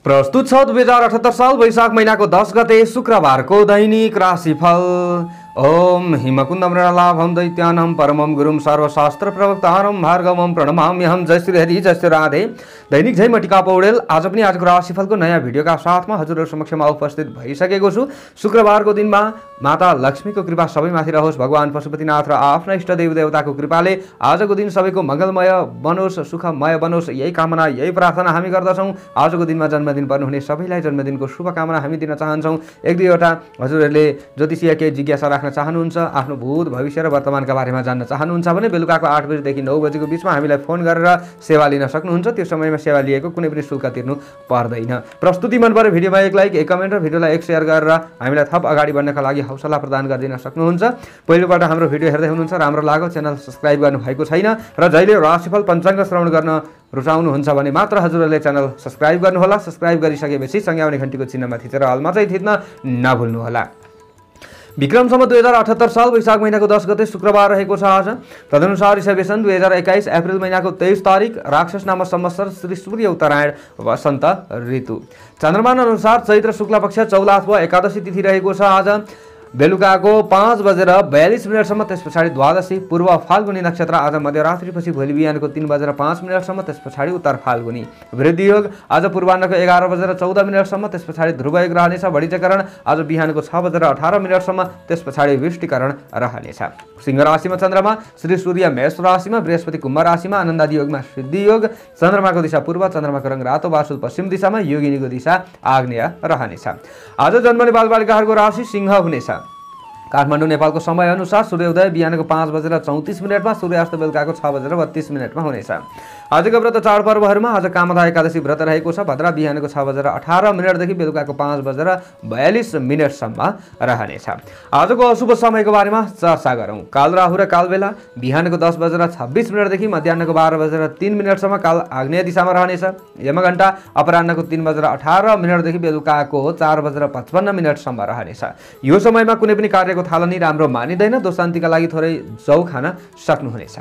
प्रस्तुत छ 2078 साल वैशाख महीनाको 10 गते शुक्रबारको दैनिक राशिफल। ओम हिमकुंद मृणालाभम दैत्यानम परमम गुरुम सर्वशास्त्र प्रवक्तारम भार्गवम प्रणमाम्यहम। जय श्री हरि, जय श्री राधे। दैनिक जय मटिका पौडेल आज पनि आजको राशिफलको नयाँ भिडियोका साथमा हजुरहरु समक्षमा उपस्थित भइसकेको छु। शुक्रबारको दिनमा माता लक्ष्मीको कृपा सबैमाथि रहोस्, भगवान पशुपतिनाथ र आफ्ना इष्ट देवी देवताको कृपाले आजको दिन सबैको मंगलमय बनोस्, सुखमय बनोस्, यही कामना यही प्रार्थना हामी गर्दछौं। आजको दिनमा जन्मदिन पर्नुहुने सबैलाई जन्मदिनको शुभकामना हामी दिन चाहन्छौं। एक दुईवटा हजुरहरूले ज्योतिषीय केही जिज्ञासा राख्न चाहनुहुन्छ, आफ्नो भूत भविष्य र वर्तमानका बारेमा जान्न चाहनुहुन्छ भने बेलुकाको 8 बजेदेखि 9 बजेको बीचमा हामीलाई फोन गरेर सेवा लिन सक्नुहुन्छ। त्यो समयमा सेवा लिएको कुनै पनि शुल्क तिर्नु पर्दैन। प्रस्तुति मन परे भिडियोमा एक लाइक, एक कमेन्ट र भिडियोलाई एक शेयर गरेर हामीलाई थप अगाडि बढ्नका लागि हौसला प्रदान गरिदिन सक्नुहुन्छ। पहिलोपल्ट हाम्रो भिडियो हेर्दै हुनुहुन्छ, राम्रो लाग्यो च्यानल सब्स्क्राइब गर्नु भएको छैन र जहिले राशिफल पञ्चाङ्ग श्रवण गर्न रुचाउनुहुन्छ भने मात्र हजुरहरूले च्यानल सब्स्क्राइब गर्नुहोला। सब्स्क्राइब गरिसकेपछि सँगै आउने घण्टीको चिन्हमा थिचेर अलमा चाहिँ थिच्न नभुल्नुहोला। विक्रम सम्वत 2078 साल वैशाख महीनाको 10 गते शुक्रबार रहेको छ आज। तदनुसार ईशावेशन 2021 अप्रिल महीनाको 23 तारिक राक्षस नाम संवत्सर श्री सूर्य उत्तरायण वसन्त ऋतु। चन्द्रमान अनुसार चैत्र शुक्ल पक्ष चौला अथवा एकादशी तिथि रहेको छ आज। बेलुकाको 5:42 त्यस पछाडि द्वादशी। पूर्व फाल्गुनी नक्षत्र आज मध्यरात्रिपछि भोलि बिहानको 3:05 त्यस पछाडि उत्तर फाल्गुनी। वृद्धि योग आज पूर्वाह्नको 11:14 त्यस पछाडि ध्रुव योग रहनेछ। वणिजकरण आज बिहानको 6:18 त्यस पछाडि वृष्टिकरण रहनेछ। सिंह राशिमा चन्द्रमा, श्री सूर्य मेष राशिमा, बृहस्पति कुम्भ राशिमा, आनन्दादि योगमा सिद्धि योग। चन्द्रमाको दिशा पूर्व, चन्द्रमाको रङ रातो बासुल पश्चिम दिशामा, योगिनीको दिशा आग्नेय रहनेछ। आज जन्मने बालबालिकाहरूको राशि सिंह हुनेछ। काठमाडौँ नेपालको समय अनुसार सूर्योदय बिहानको 5:34 सूर्यास्त बेलुकाको 6:32 हुनेछ। आजको व्रत चाडपर्वहरूमा आज कामदा एकादशी व्रत रहेको छ। भद्रा बिहानको 6:18 देखि बेलुकाको 5:42 रहनेछ। आजको अशुभ समयको बारेमा चर्चा गरौँ। काल राहु र काल बेला बिहानको 10:26 देखि मध्याहको 12:03 काल आग्नेय दिशामा रहनेछ। यमघण्टा अपराह्नको 3:18 देखि बेलुकाको 4:55 रहनेछ। यो समयमा कुनै पनि कार्यको थालनी राम्रो मानिँदैन। दोशान्तिका लागि थोरै जौ खान सक्नुहुनेछ।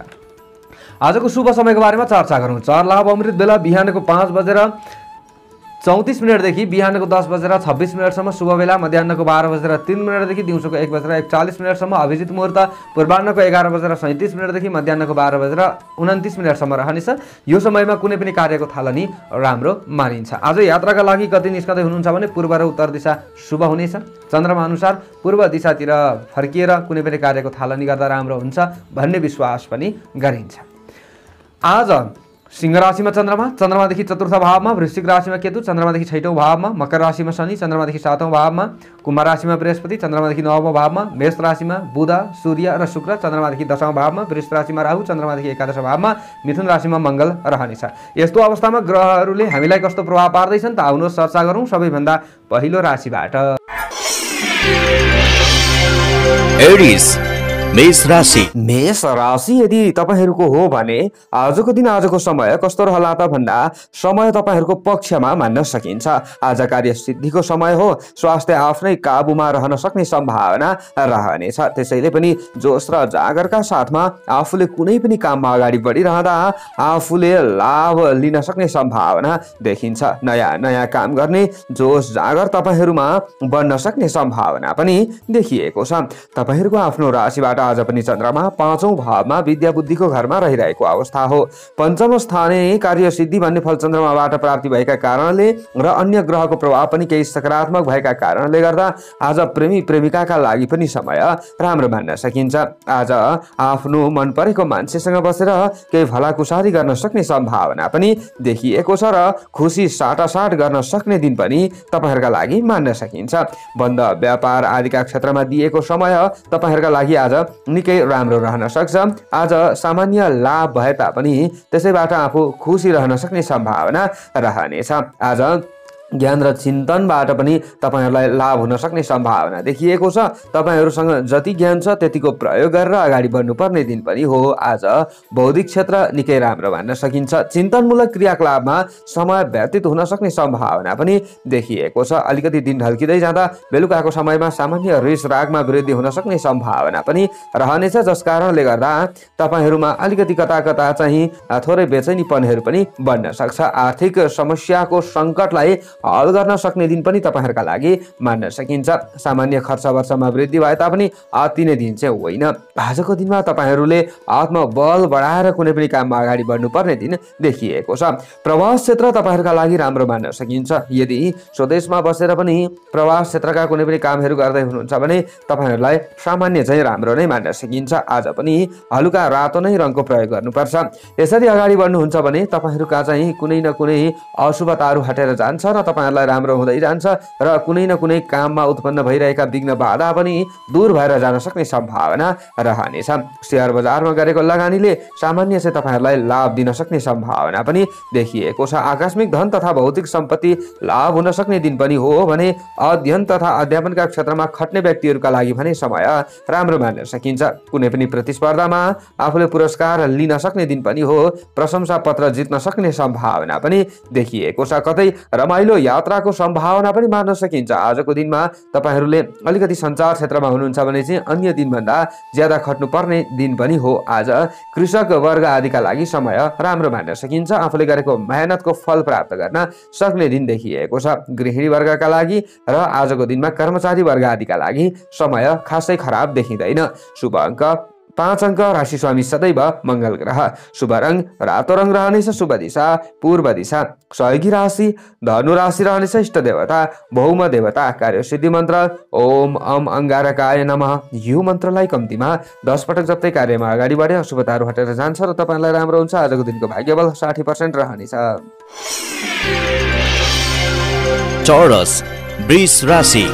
आजको शुभ समयको बारेमा चर्चा गरौँ। चार लाभ अमृत बेला बिहानको 5:34 देखि बिहानको 10:26 शुभ बेला मध्याहको 12:03 देखि दिउँसोको 1:41 अभिजित मुहूर्त पूर्वाह्नको 11:37 देखि मध्याहको 12:29 रहनेछ। यो समयमा कुनै पनि कार्यको थालनी राम्रो मानिन्छ। आज यात्राका लागि कति निस्कँदै हुनुहुन्छ भने पूर्व र उत्तर दिशा शुभ हुनेछ। चन्द्रमा अनुसार पूर्व दिशातिर फर्किएर कुनै पनि कार्यको थालनी गर्दा राम्रो हुन्छ भन्ने विश्वास पनि गरिन्छ। आज सिंह राशिमा चन्द्रमा, चन्द्रमादेखि चतुर्थ भावमा, वृश्चिक राशिमा केतु, चन्द्रमादेखि 6औं भावमा, मकर राशिमा शनि, चन्द्रमादेखि 7औं भावमा, कुम्भ राशिमा बृहस्पति, चन्द्रमादेखि 9औं भावमा, मेष राशिमा बुध, सूर्य र शुक्र, चन्द्रमादेखि 10औं भावमा, वृष राशिमा राहु, चन्द्रमादेखि एकादश भावमा, मिथुन राशिमा मङ्गल रहनेछ। यस्तो अवस्थामा ग्रहहरूले हामीलाई कस्तो प्रभाव पार्दैछन् त आउनुहोस् चर्चा गरौँ। सबैभन्दा पहिलो राशिबाट एरिस मेष राशि। मेष राशि यदि तपाईहरूको हो भने आजको दिन, आजको समय कस्तो रहला त भन्दा समय तपाईहरूको पक्षमा मान्न सकिन्छ। आज कार्य सिद्धिको समय हो। स्वास्थ्य आफ्नै काबुमा रहन सक्ने सम्भावना रहनेछ। त्यसैले पनि जोश र जागरका साथमा आफूले कुनै पनि काममा अगाडि बढिरहँदा आफूले लाभ लिन सक्ने सम्भावना देखिन्छ। नयाँ नयाँ काम गर्ने जोश जागर तपाईहरूमा बढ्न सक्ने सम्भावना पनि देखिएको छ। तपाईहरूको आफ्नो राशिबाट आज पनि चन्द्रमा 5औं भावमा विद्या बुद्धिको घरमा रहिरहेको अवस्था हो। पञ्चम स्थाने कार्य सिद्धि भन्ने फल चन्द्रमाबाट प्राप्ति भएका कारणले र अन्य ग्रहको प्रभाव पनि केही सकारात्मक भएका कारणले गर्दा आज प्रेमी प्रेमिकाका लागि पनि समय राम्रो मान्न सकिन्छ। आज आफ्नो मन परेको मान्छेसँग बसेर केही भलाकुसारी गर्न सक्ने सम्भावना पनि देखिएको छ र खुसी साटासाट गर्न सक्ने दिन पनि तपाईहरूका लागि मान्न सकिन्छ। बन्द व्यापार आदिका क्षेत्रमा दिएको समय तपाईहरूका लागि आज निकै राम्रो रहन सक्छ। आज सामान्य लाभ भए तापनि त्यसैबाट आफू खुसी रहन सक्ने सम्भावना रहनेछ। आज ज्ञान र चिन्तनबाट पनि तपाईहरूलाई लाभ हुन सक्ने सम्भावना देखिएको छ। तपाईहरूसँग जति ज्ञान छ त्यतिको प्रयोग गरेर अगाडि बढ्नुपर्ने दिन पनि हो। आज बौद्धिक क्षेत्र निकै राम्रो मान्न सकिन्छ। चिन्तनमूलक क्रियाकलापमा समय व्यतीत हुन सक्ने सम्भावना पनि देखिएको छ। अलिकति दिन ढल्किँदै जाँदा बेलुकाको समयमा सामान्य रिस रागमा वृद्धि हुन सक्ने सम्भावना पनि रहनेछ, जस कारणले गर्दा तपाईहरूमा अलिकति कता कता चाहिँ थोरै बेचैनीपनहरू पनि बढ्न सक्छ। आर्थिक समस्याको सङ्कटलाई हल गर्न सक्ने दिन पनि तपाईहरुका लागि मान्न सकिन्छ। सामान्य खर्च वर्षमा वृद्धि भए तापनि अति नै दिन चाहिँ होइन। आजको दिनमा तपाईहरुले आत्मबल बढाएर कुनै पनि काममा अगाडि बढ्नुपर्ने दिन देखिएको छ। प्रवास क्षेत्र तपाईहरुका लागि राम्रो मान्न सकिन्छ। यदि स्वदेशमा बसेर पनि प्रवास क्षेत्रका कुनै पनि कामहरू गर्दै हुनुहुन्छ भने तपाईहरुलाई सामान्य चाहिँ राम्रो नै मान्न सकिन्छ। आज पनि हलुका रातो नै रङको प्रयोग गर्नुपर्छ। यसरी अगाडि बढ्नुहुन्छ भने तपाईहरुका चाहिँ कुनै न कुनै अशुभताहरू हटेर जान्छ र तपाईहरुलाई राम्रो हुँदै जान्छ र कुनै न कुनै काममा उत्पन्न भइरहेका विघ्न बाधा पनि दूर भएर जान सक्ने सम्भावना रहनेछ। शेयर बजारमा गरेको लगानीले सामान्य चाहिँ तपाईहरुलाई लाभ दिन सक्ने सम्भावना पनि देखिएको छ। आकस्मिक धन तथा भौतिक सम्पत्ति लाभ हुन सक्ने दिन पनि हो भने अध्ययन तथा अध्यापनका क्षेत्रमा खट्ने व्यक्तिहरूका लागि भने समय राम्रो मान्न सकिन्छ। कुनै पनि प्रतिस्पर्धामा आफूले पुरस्कार लिन सक्ने दिन पनि हो। प्रशंसा पत्र जित्न सक्ने सम्भावना पनि देखिएको छ। कतै रमाइलो यात्राको सम्भावना पनि मान्न सकिन्छ। आजको दिनमा तपाईहरुले अलिकति सञ्चार क्षेत्रमा हुनुहुन्छ भने चाहिँ अन्य दिनभन्दा ज्यादा खट्नु पर्ने दिन पनि हो। आज कृषक वर्ग आदिका लागि समय राम्रो मान्न सकिन्छ। आफूले गरेको मेहनतको फल प्राप्त गर्न सक्ने दिन देखिएको छ। गृहिणी वर्गका लागि र आजको दिनमा कर्मचारी वर्ग आदिका लागि समय खासै खराब देखिँदैन। शुभ अङ्क 5 अङ्क, राशि स्वामी सदैव मंगल ग्रह, शुभ रङ रातो रङ रहनेछ, शुभ दिशा पूर्व दिशा, सहयोगी राशि धनु राशि रहनेछ, इष्ट देवता भौम देवता, कार्य सिद्धि मन्त्र ओम अम अंगारकाय नमः। यो मन्त्रलाई कम्तीमा 10 पटक जप्दै कार्यमा अगाडि बढे अशुभताहरू हटेर जान्छ र तपाईलाई राम्रो हुन्छ। आजको दिनको भाग्यबल 60% रहनेछ। चौरस वृष राशि।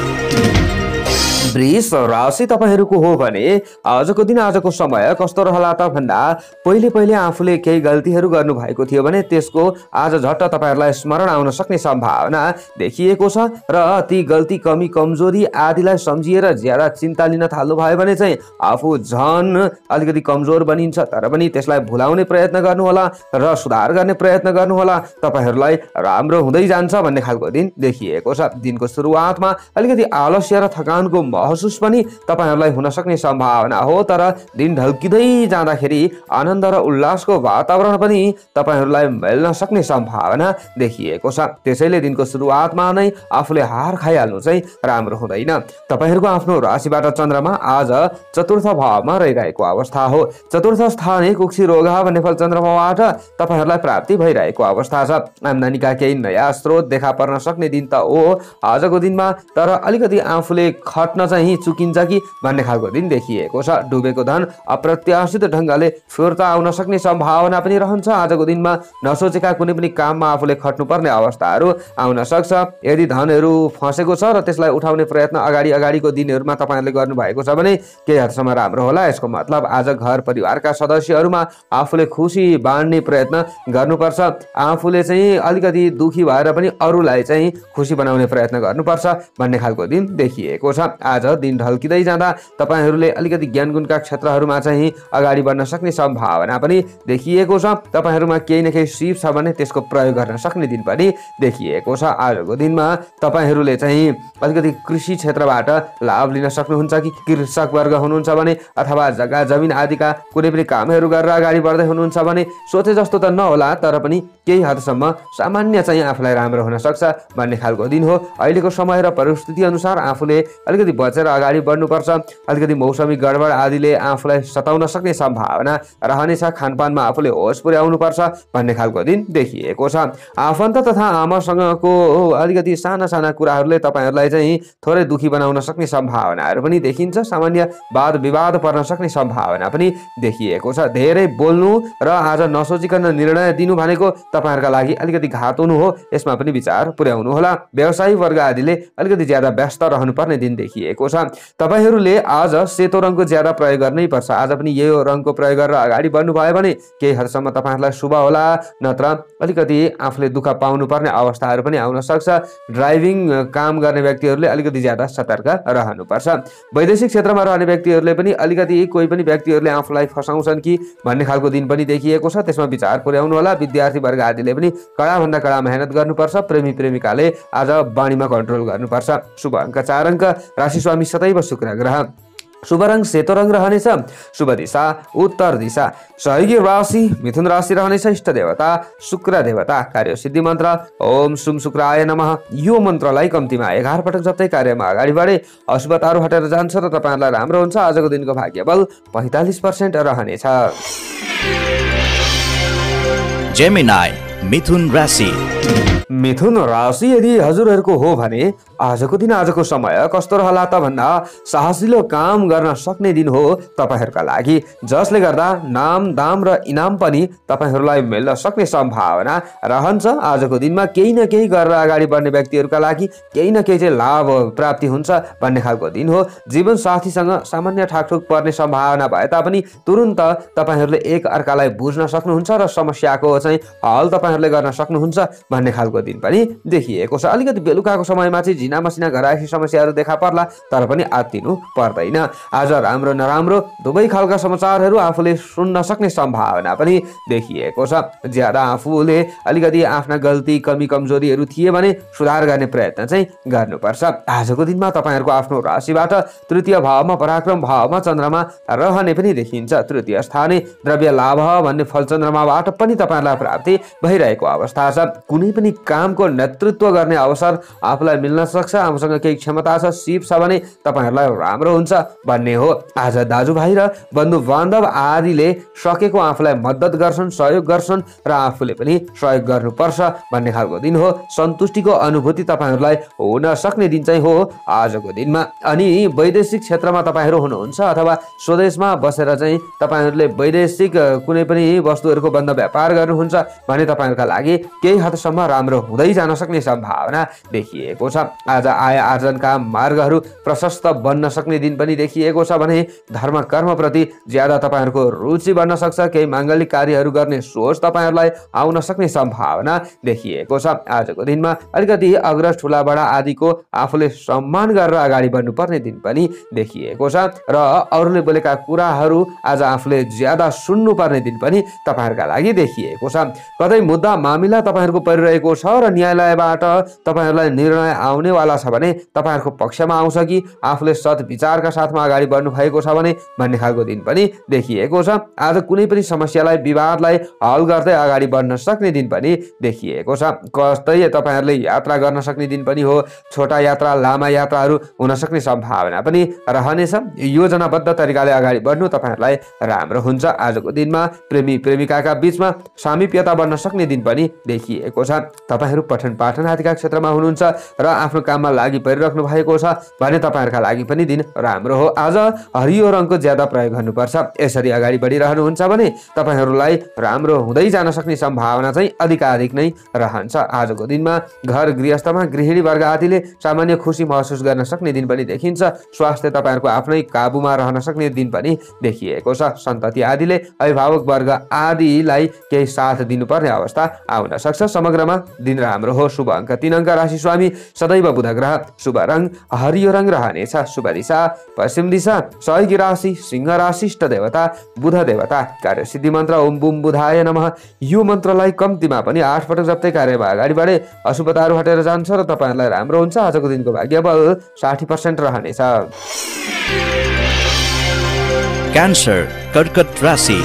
वृष राशि तपाईहरुको हो भने आजको दिन आजको समय कस्तो रहला त भन्दा पहिले आफूले केही गल्तीहरू गर्नु भएको थियो भने त्यसको आज झट्ट तपाईहरुलाई स्मरण आउन सक्ने सम्भावना देखिएको छ र ती गल्ती कमी कमजोरी आदिलाई सम्झिएर ज्यादा चिन्ता लिन थाल्नु भयो भने चाहिँ आफू झन अलिकति कमजोर बनिन्छ। तर पनि त्यसलाई भुलाउने प्रयत्न गर्नु होला र सुधार गर्ने प्रयत्न गर्नु होला। तपाईहरुलाई राम्रो हुँदै जान्छ भन्ने खालको दिन देखिएको छ। दिनको सुरुवातमा अलिकति आलस्य र थकानको महसुस पनि तपाईहरुलाई हुन सक्ने सम्भावना हो। तर दिन ढल्किँदै जाँदाखेरि आनन्द र उल्लासको वातावरण पनि तपाईहरुलाई मिल्न सक्ने सम्भावना देखिएको छ। त्यसैले दिनको सुरुवातमा नै आफूले हार खाइहाल्नु चाहिँ राम्रो हुँदैन। तपाईहरुको आफ्नो राशिबाट चन्द्रमा आज चतुर्थ भावमा रहिरहेको अवस्था हो। चतुर्थ स्थान कुक्षी रोग भन्ने फल चन्द्रमाबाट तपाईहरुलाई प्राप्ति भइरहेको अवस्था छ। आम्दानीका केही नयाँ स्रोत देखा पर्न सक्ने दिन त हो आजको दिनमा। तर अलिकति आफूले खट्न चाहिँ चुकिन्छ कि भन्ने खालको दिन देखिएको छ। डुबेको धन अप्रत्याशित ढंगले फिर्ता आउन सक्ने सम्भावना पनि रहन्छ। आजको दिनमा नसोचेका कुनै पनि काममा आफूले खट्नुपर्ने अवस्थाहरू आउन सक्छ। यदि धनहरू फसेको छ र त्यसलाई उठाउने प्रयत्न अगाडिको दिनहरूमा तपाईहरुले गर्नु भएको छ भने केही हदसम्म राम्रो होला। यसको मतलब आज घर परिवारका सदस्यहरूमा आफूले खुसी बाँड्ने प्रयत्न गर्नुपर्छ। आफूले चाहिँ अलिकति दुखी भएर पनि अरूलाई चाहिँ खुसी बनाउने प्रयत्न गर्नुपर्छ भन्ने खालको दिन देखिएको छ। आज दिन ढल्किँदै जाँदा तपाईहरुले अलिकति ज्ञान गुणका क्षेत्रहरूमा चाहिँ अगाडि बढ्न सक्ने सम्भावना पनि देखिएको छ। तपाईहरुमा केही न केही सिप छ भने त्यसको प्रयोग गर्न सक्ने दिन पनि देखिएको छ। आजको दिनमा तपाईहरुले चाहिँ अलिकति कृषि क्षेत्रबाट लाभ लिन सक्नुहुन्छ कि कृषक वर्ग हुनुहुन्छ भने अथवा जग्गा जमिन आदिका कुनै पनि कामहरू गरेर अगाडि बढ्दै हुनुहुन्छ भने सोचे जस्तो त नहोला तर पनि केही हदसम्म सामान्य चाहिँ आफूलाई राम्रो हुन सक्छ भन्ने खालको दिन हो। अहिलेको समय र परिस्थिति अनुसार आफूले अलिकति बचेर अगाडि बढ्नुपर्छ। अलिकति मौसमी गडबड आदिले आफूलाई सताउन सक्ने सम्भावना रहनेछ। खानपानमा आफूले होस पुर्याउनु पर्छ भन्ने खालको दिन देखिएको छ। आफन्त तथा आमासँगको अलिकति साना साना कुराहरूले तपाईहरुलाई चाहिँ थोरै दुखी बनाउन सक्ने सम्भावनाहरू पनि देखिन्छ। सामान्य वाद विवाद पर्न सक्ने सम्भावना पनि देखिएको छ। धेरै बोल्नु र आज नसोचिकन निर्णय दिनु भनेको तपाईहरुका लागि अलिकति घात हुनु हो। यसमा पनि विचार पुर्याउनु होला। व्यवसायी वर्ग आदिले अलिकति ज्यादा व्यस्त रहनुपर्ने दिन देखिएको छ। तपाईहरुले आज सेतो रङको ज्यादा प्रयोग गर्नै पर्छ। आज पनि यो रङको प्रयोग गरेर अगाडि बढ्नु भयो भने केही हदसम्म तपाईहरुलाई शुभ होला। नत्र अलिकति आफूले दुःख पाउनु पर्ने अवस्थाहरू पनि आउन सक्छ। ड्राइभिङ काम गर्ने व्यक्तिहरूले अलिकति ज्यादा सतर्क रहनुपर्छ। वैदेशिक क्षेत्रमा रहने व्यक्तिहरूले पनि अलिकति कोही पनि व्यक्तिहरूले आफूलाई फसाउँछन् कि भन्ने खालको दिन पनि देखिएको छ। त्यसमा विचार पुर्याउनु होला। विद्यार्थी वर्ग आदिले पनि कडा भन्दा कडा मेहनत गर्नुपर्छ। प्रेमी प्रेमिकाले आज बाणीमा कन्ट्रोल गर्नुपर्छ। शुभ अङ्क 4 अङ्क, राशि स्वामी सदैव शुक्र ग्रह, शुभ रङ सेतो रङ रहनेछ। शुभ दिशा उत्तर दिशा। सहयोगी राशि मिथुन राशि रहनेछ। इष्ट देवता शुक्र देवता। कार्य सिद्धि मन्त्र ओम शुम शुक्राय नमः। यो मन्त्रलाई कम्तीमा 11 पटक जप्दै कार्यमा अगाडि बढे अशुभ तारो हटेर जान्छ र तपाईहरुलाई राम्रो हुन्छ। आजको दिनको भाग्य बल 45% रहनेछ। जेमिनाई मिथुन राशि। मिथुन राशि यदि हजुरहरूको हो भने आजको दिन आजको समय कस्तो रहला त भन्दा साहसिलो काम गर्न सक्ने दिन हो तपाईहरुका लागि, जसले गर्दा नाम दाम र इनाम पनि तपाईहरुलाई मिल्न सक्ने सम्भावना रहन्छ। आजको दिनमा केही न केही गरेर अगाडि बढ्ने व्यक्तिहरुका लागि केही न केही चाहिँ लाभ प्राप्ति हुन्छ भन्ने खालको दिन हो। जीवन साथीसँग सामान्य ठाकठुक पर्ने सम्भावना भए तापनि तुरुन्त तपाईहरुले एक अर्कालाई बुझ्न सक्नुहुन्छ र समस्याको चाहिँ हल तपाईहरुले गर्न सक्नुहुन्छ भन्ने खालको दिन पनि देखिएको छ। अलिकति बेलुकाको समयमा चाहिँ झिना मसिना घरायसी समस्याहरू देखा पर्ला, तर पनि आत्तिनु पर्दैन। आज राम्रो नराम्रो दुवै खालका समाचारहरू आफूले सुन्न सक्ने सम्भावना पनि देखिएको छ। ज्यादा आफूले अलिकति आफ्ना गल्ती कमी कमजोरीहरू थिए भने सुधार गर्ने प्रयत्न चाहिँ गर्नुपर्छ। आजको दिनमा तपाईहरुको आफ्नो राशिबाट तृतीय भावमा पराक्रम भावमा चन्द्रमा रहने पनि देखिन्छ। तृतीय स्थाने द्रव्य लाभ भन्ने फल चन्द्रमाबाट पनि तपाईहरुलाई प्राप्ति भइरहेको अवस्था छ। कुनै पनि कामको नेतृत्व गर्ने अवसर आफूलाई मिल्न सक्छ। आफूसँग केही क्षमता छ, सिप छ भने तपाईहरुलाई राम्रो हुन्छ भन्ने हो। आज दाजुभाइ र बन्धु बान्धव आदिले सकेको आफूलाई मद्दत गर्छन्, सहयोग गर्छन् र आफूले पनि सहयोग गर्नुपर्छ भन्ने खालको दिन हो। सन्तुष्टिको अनुभूति तपाईहरुलाई हुन सक्ने दिन चाहिँ हो आजको दिनमा। अनि वैदेशिक क्षेत्रमा तपाईहरु हुनुहुन्छ अथवा स्वदेशमा बसेर चाहिँ तपाईहरुले वैदेशिक कुनै पनि वस्तुहरूको बन्द व्यापार गर्नुहुन्छ भने तपाईहरुका लागि केही हदसम्म राम्रो हुँदै जान सक्ने सम्भावना देखिएको छ। आज आय आर्जनका मार्गहरू प्रशस्त बन्न सक्ने दिन पनि देखिएको छ भने धर्म कर्म प्रति ज्यादा तपाईहरुको रुचि बढ्न सक्छ। केही मांगलिक कार्यहरू गर्ने सोच तपाईहरुलाई आउन सक्ने सम्भावना देखिएको छ। आजको दिनमा अलिकति अग्रज ठुला बडा आदिको आफूले सम्मान गरेर अगाडि बढ्नुपर्ने दिन पनि देखिएको छ र अरूले बोलेका कुराहरू आज आफूले ज्यादा सुन्नुपर्ने दिन पनि तपाईहरुका लागि देखिएको छ। कतै मुद्दा मामिला तपाईहरुको परिरहेको छ र न्यायालयबाट तपाईहरुलाई निर्णय आउनेवाला छ भने तपाईहरुको पक्षमा आउँछ कि आफूले सद्विचारका साथमा अगाडि बढ्नु भएको छ भने भन्ने खालको दिन पनि देखिएको छ। आज कुनै पनि समस्यालाई विवादलाई हल गर्दै अगाडि बढ्न सक्ने दिन पनि देखिएको छ। कतै तपाईहरुले यात्रा गर्न सक्ने दिन पनि हो। छोटा यात्रा लामा यात्राहरू हुन सक्ने सम्भावना पनि रहनेछ। योजनाबद्ध तरिकाले अगाडि बढ्नु तपाईहरुलाई राम्रो हुन्छ। आजको दिनमा प्रेमी प्रेमिकाका बीचमा सामिप्यता बन्न सक्ने दिन पनि देखिएको छ। तपाईहरु पठन पाठन आदिका क्षेत्रमा हुनुहुन्छ र आफ्नो काममा लागि परिराख्नु भएको छ भने तपाईहरुका लागि पनि दिन राम्रो हो। आज हरियो रङको ज्यादा प्रयोग गर्नुपर्छ। यसरी अगाडि बढिरहनुहुन्छ भने तपाईहरुलाई राम्रो हुँदै जान सक्ने सम्भावना चाहिँ अधिकाधिक नै रहन्छ। आजको दिनमा घर गृहस्थमा गृहिणी वर्ग आदिले सामान्य खुसी महसुस गर्न सक्ने दिन पनि देखिन्छ। स्वास्थ्य तपाईहरुको आफ्नै काबुमा रहन सक्ने दिन पनि देखिएको छ। सन्तति आदिले अभिभावक वर्ग आदिलाई केही साथ दिनुपर्ने अवस्था आउन सक्छ। समग्रमा दिन राम्रो हो। शुभ अङ्क 3 अङ्क। राशि स्वामी सदैव बुध ग्रह। शुभ रङ हरियो रङ रहनेछ। शुभ दिशा पश्चिम दिशा। सहयोगी राशि सिंह राशि। इष्ट देवता बुध देवता। कार्य सिद्धि मन्त्र ओम बुम बुधाय नमः। यो मन्त्रलाई कम्तीमा पनि 8 पटक जप्दै कार्यमा अगाडि बढे अशुभताहरू हटेर जान्छ र तपाईहरुलाई राम्रो हुन्छ। आजको दिनको भाग्य बल 60% रहनेछ। क्यान्सर कर्कट राशि।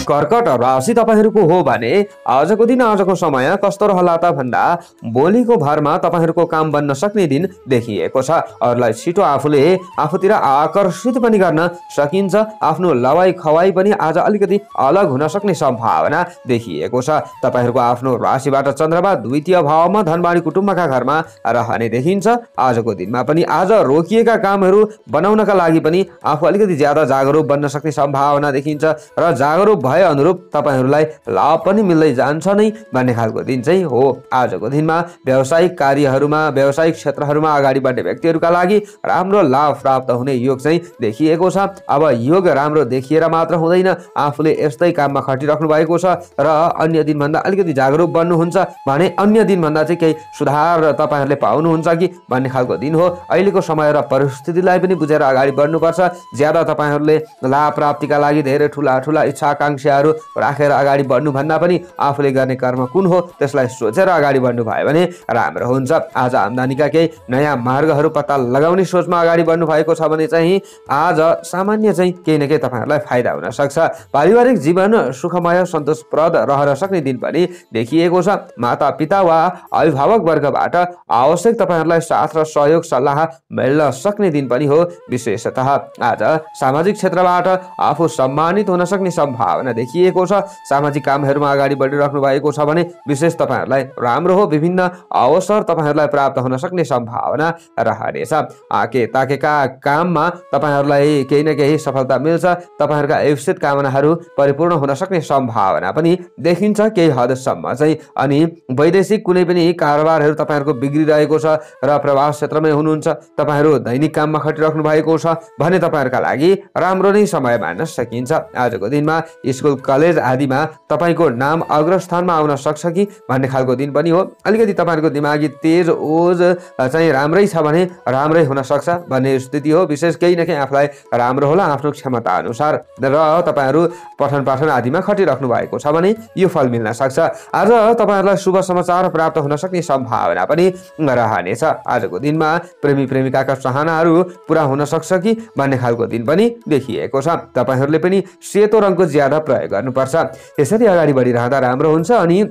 कर्कट राशि तपाईहरुको हो भने आजको दिन आजको समय कस्तो रहला त भन्दा बोलीको भरमा तपाईहरुको काम बन्न सक्ने दिन देखिएको छ। अरूलाई छिटो आफूले आफूतिर आकर्षित पनि गर्न सकिन्छ। आफ्नो लवाई खवाई पनि आज अलिकति अलग हुन सक्ने सम्भावना देखिएको छ। तपाईहरुको आफ्नो राशिबाट चन्द्रमा द्वितीय भावमा धनवाणी कुटुम्बका घरमा रहने देखिन्छ। आजको दिनमा पनि आज रोकिएका कामहरू बनाउनका लागि पनि आफू अलिकति ज्यादा जागरुक बन्न सक्ने सम्भावना देखिन्छ र जागरुक भए अनुरूप तपाईहरुलाई लाभ पनि मिल्दै जान्छ नै भन्ने खालको दिन चाहिँ हो। आजको दिनमा व्यावसायिक कार्यहरूमा व्यावसायिक क्षेत्रहरूमा अगाडि बढ्ने व्यक्तिहरूका लागि राम्रो लाभ प्राप्त हुने योग चाहिँ देखिएको छ। अब योग राम्रो देखिएर मात्र हुँदैन, आफूले यस्तै काममा खटिराख्नु भएको छ र अन्य दिनभन्दा अलिकति जागरुक बन्नुहुन्छ भने अन्य दिनभन्दा चाहिँ केही सुधार तपाईहरुले पाउनुहुन्छ कि भन्ने खालको दिन हो। अहिलेको समय र परिस्थितिलाई पनि बुझेर अगाडि बढ्नुपर्छ। ज्यादा तपाईहरुले लाभ प्राप्तिका लागि धेरै ठूला ठूला इच्छा आकांक्षा समस्याहरू राखेर अगाडि बढ्नुभन्दा पनि आफूले गर्ने कर्म कुन हो त्यसलाई सोचेर अगाडि बढ्नु भयो भने राम्रो हुन्छ। आज आम्दानीका केही नयाँ मार्गहरू पत्ता लगाउने सोचमा अगाडि बढ्नु भएको छ भने चाहिँ आज सामान्य चाहिँ केही न केही तपाईँहरूलाई फाइदा हुन सक्छ। पारिवारिक जीवन सुखमय सन्तोषप्रद रहन सक्ने दिन पनि देखिएको छ। माता पिता वा अभिभावक वर्गबाट आवश्यक तपाईँहरूलाई साथ र सहयोग सल्लाह मिल्न सक्ने दिन पनि हो। विशेषतः आज सामाजिक क्षेत्रबाट आफू सम्मानित हुन सक्ने सम्भावना देखिएको छ। सामाजिक कामहरूमा अगाडि बढिराख्नु भएको छ भने विशेष तपाईँहरूलाई राम्रो हो। विभिन्न अवसर तपाईँहरूलाई प्राप्त हुन सक्ने सम्भावना रहनेछ। आके ताकेका काममा तपाईँहरूलाई केही न केही सफलता मिल्छ। तपाईँहरूका इप्सित कामनाहरू परिपूर्ण हुन सक्ने सम्भावना पनि देखिन्छ केही हदसम्म चाहिँ। अनि वैदेशिक कुनै पनि कारोबारहरू तपाईँहरूको बिग्रिरहेको छ र प्रवास क्षेत्रमै हुनुहुन्छ, तपाईँहरू दैनिक काममा खटिराख्नु भएको छ भने तपाईँहरूका लागि राम्रो नै समय मान्न सकिन्छ। आजको दिनमा स्कुल कलेज आदिमा तपाईँको नाम अग्रस्थानमा आउन सक्छ कि भन्ने खालको दिन पनि हो। अलिकति तपाईँहरूको दिमागी तेज ओज चाहिँ राम्रै छ भने राम्रै हुन सक्छ भन्ने स्थिति हो। विशेष केही न केही आफूलाई राम्रो होला आफ्नो क्षमता अनुसार र तपाईँहरू पठन पाठन आदिमा खटिराख्नु भएको छ भने यो फल मिल्न सक्छ। आज तपाईँहरूलाई शुभ समाचार प्राप्त हुन सक्ने सम्भावना पनि रहनेछ। आजको दिनमा प्रेमी प्रेमिकाका चाहनाहरू पुरा हुन सक्छ कि भन्ने खालको दिन पनि देखिएको छ। तपाईँहरूले पनि सेतो रङको ज्यादा प्रयोग गर्नुपर्छ। यसरी अगाडि बढिरहँदा राम्रो हुन्छ। अनि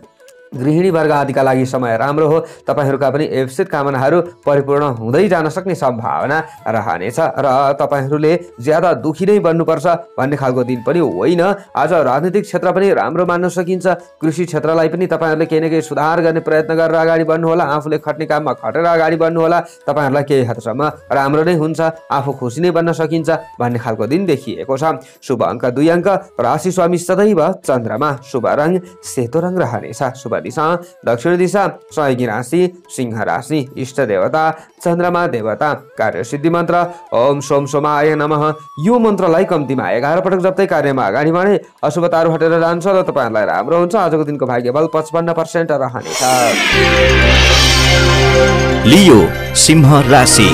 गृहिणी वर्ग आदिका लागि समय राम्रो हो। तपाईँहरूका पनि इप्सित कामनाहरू परिपूर्ण हुँदै जान सक्ने सम्भावना रहनेछ र तपाईँहरूले ज्यादा दुखी नै बन्नुपर्छ भन्ने खालको दिन पनि होइन। आज राजनीतिक क्षेत्र पनि राम्रो मान्न सकिन्छ। कृषि क्षेत्रलाई पनि तपाईँहरूले केही न केही सुधार गर्ने प्रयत्न गरेर अगाडि बढ्नुहोला। आफूले खट्ने काममा खटेर अगाडि बढ्नुहोला। तपाईँहरूलाई केही हदसम्म राम्रो नै हुन्छ, आफू खुसी नै बन्न सकिन्छ भन्ने खालको दिन देखिएको छ। शुभ अङ्क 2 अङ्क, राशि स्वामी सदैव चन्द्रमा, शुभ रङ सेतो रङ रहनेछ। शुभ दिशा दक्षिण दिशा, सहयोगी राशि सिंह राशि, इष्ट देवता चन्द्रमा देवता, कार्य सिद्धि मन्त्र ओम सोम सोमाय नमः। यो मन्त्रलाई कम्तीमा 11 पटक जप्दै कार्यमा अगाडि बढे अशुभताहरू हटेर जान्छ र तपाईँहरूलाई राम्रो हुन्छ। आजको दिनको भाग्यबल 55% रहनेछ। लियो सिंह राशि।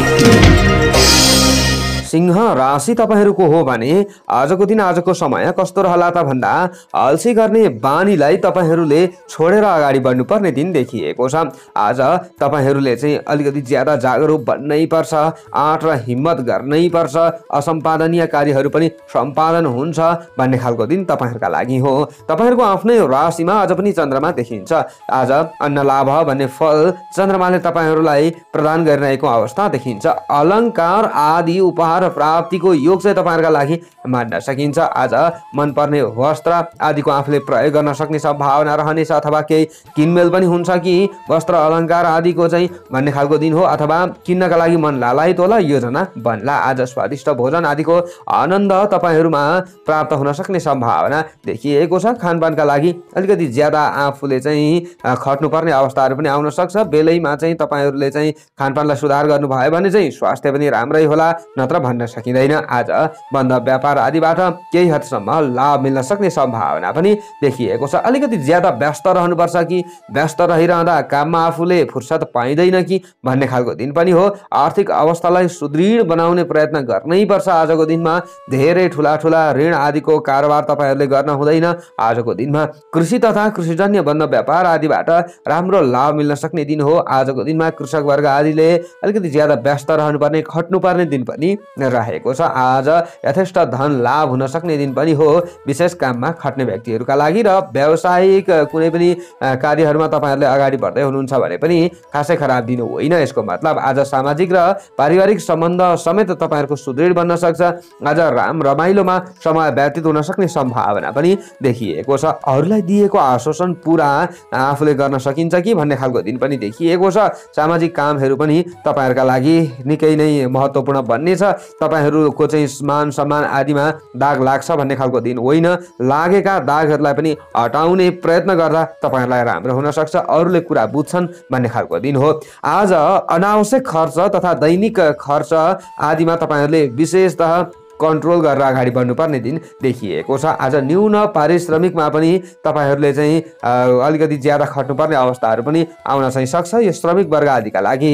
सिंह राशि तपाईँहरूको हो भने आजको दिन आजको समय कस्तो रहला त भन्दा अल्छी गर्ने बानीलाई तपाईँहरूले छोडेर अगाडि बढ्नुपर्ने दिन देखिएको छ। आज तपाईँहरूले चाहिँ अलिकति ज्यादा जागरुक बन्नै पर्छ, आँट र हिम्मत गर्नै पर्छ। असम्पादनीय कार्यहरू पनि सम्पादन हुन्छ भन्ने खालको दिन तपाईँहरूका लागि हो। तपाईँहरूको आफ्नै राशिमा आज पनि चन्द्रमा देखिन्छ। आज अन्न लाभ भन्ने फल चन्द्रमाले तपाईँहरूलाई प्रदान गरिरहेको अवस्था देखिन्छ। अलङ्कार आदि उपहार प्राप्तिको योग चाहिँ तपाईँहरूका लागि मान्न सकिन्छ। आज मनपर्ने वस्त्र आदिको आफूले प्रयोग गर्न सक्ने सम्भावना रहनेछ। अथवा केही किनमेल पनि हुन्छ कि वस्त्र अलङ्कार आदिको चाहिँ भन्ने खालको दिन हो। अथवा किन्नका लागि मन लालायत होला, योजना बन्ला। आज स्वादिष्ट भोजन आदिको आनन्द तपाईँहरूमा प्राप्त हुन सक्ने सम्भावना देखिएको छ। खानपानका लागि अलिकति ज्यादा आफूले चाहिँ खट्नुपर्ने अवस्थाहरू पनि आउन सक्छ। बेलैमा चाहिँ तपाईँहरूले चाहिँ खानपानलाई सुधार गर्नुभयो भने चाहिँ स्वास्थ्य पनि राम्रै होला, नत्र भन्न सकिँदैन। आज बन्द व्यापार आदिबाट केही हदसम्म लाभ मिल्न सक्ने सम्भावना पनि देखिएको छ। अलिकति ज्यादा व्यस्त रहनुपर्छ कि व्यस्त रहिरहँदा काममा आफूले फुर्सद पाइँदैन कि भन्ने खालको दिन पनि हो। आर्थिक अवस्थालाई सुदृढ बनाउने प्रयत्न गर्नै पर्छ। आजको दिनमा धेरै ठुला ठुला ऋण आदिको कारोबार तपाईँहरूले गर्न हुँदैन। आजको दिनमा कृषि तथा कृषिजन्य बन्द व्यापार आदिबाट राम्रो लाभ मिल्न सक्ने दिन हो। आजको दिनमा कृषक वर्ग आदिले अलिकति ज्यादा व्यस्त रहनुपर्ने खट्नुपर्ने दिन पनि रहेको छ। आज यथेष्ट धन लाभ हुन सक्ने दिन पनि हो, विशेष काममा खट्ने व्यक्तिहरूका लागि। र व्यावसायिक कुनै पनि कार्यहरूमा तपाईँहरूले अगाडि बढ्दै हुनुहुन्छ भने पनि खासै खराब दिन होइन। यसको मतलब आज सामाजिक र पारिवारिक सम्बन्ध समेत तपाईँहरूको सुदृढ बन्न सक्छ। आज रमाइलोमा समय व्यतीत हुन सक्ने सम्भावना पनि देखिएको छ। अरूलाई दिएको आश्वासन पुरा आफूले गर्न सकिन्छ कि भन्ने खालको दिन पनि देखिएको छ। सामाजिक कामहरू पनि तपाईँहरूका लागि निकै नै महत्त्वपूर्ण बन्नेछ। तपाईँहरूको चाहिँ मान सम्मान आदिमा दाग लाग्छ भन्ने खालको दिन होइन। लागेका दागहरूलाई पनि हटाउने प्रयत्न गर्दा तपाईँहरूलाई राम्रो हुन सक्छ। अरूले कुरा बुझ्छन् भन्ने खालको दिन हो। आज अनावश्यक खर्च तथा दैनिक खर्च आदिमा तपाईँहरूले विशेषतः कन्ट्रोल गरेर अगाडि बढ्नुपर्ने दिन देखिएको छ। आज न्यून पारिश्रमिकमा पनि तपाईहरूले चाहिँ अलिकति ज्यादा खट्नुपर्ने अवस्थाहरू पनि आउन चाहिँ सक्छ। यो श्रमिक वर्ग आदिका लागि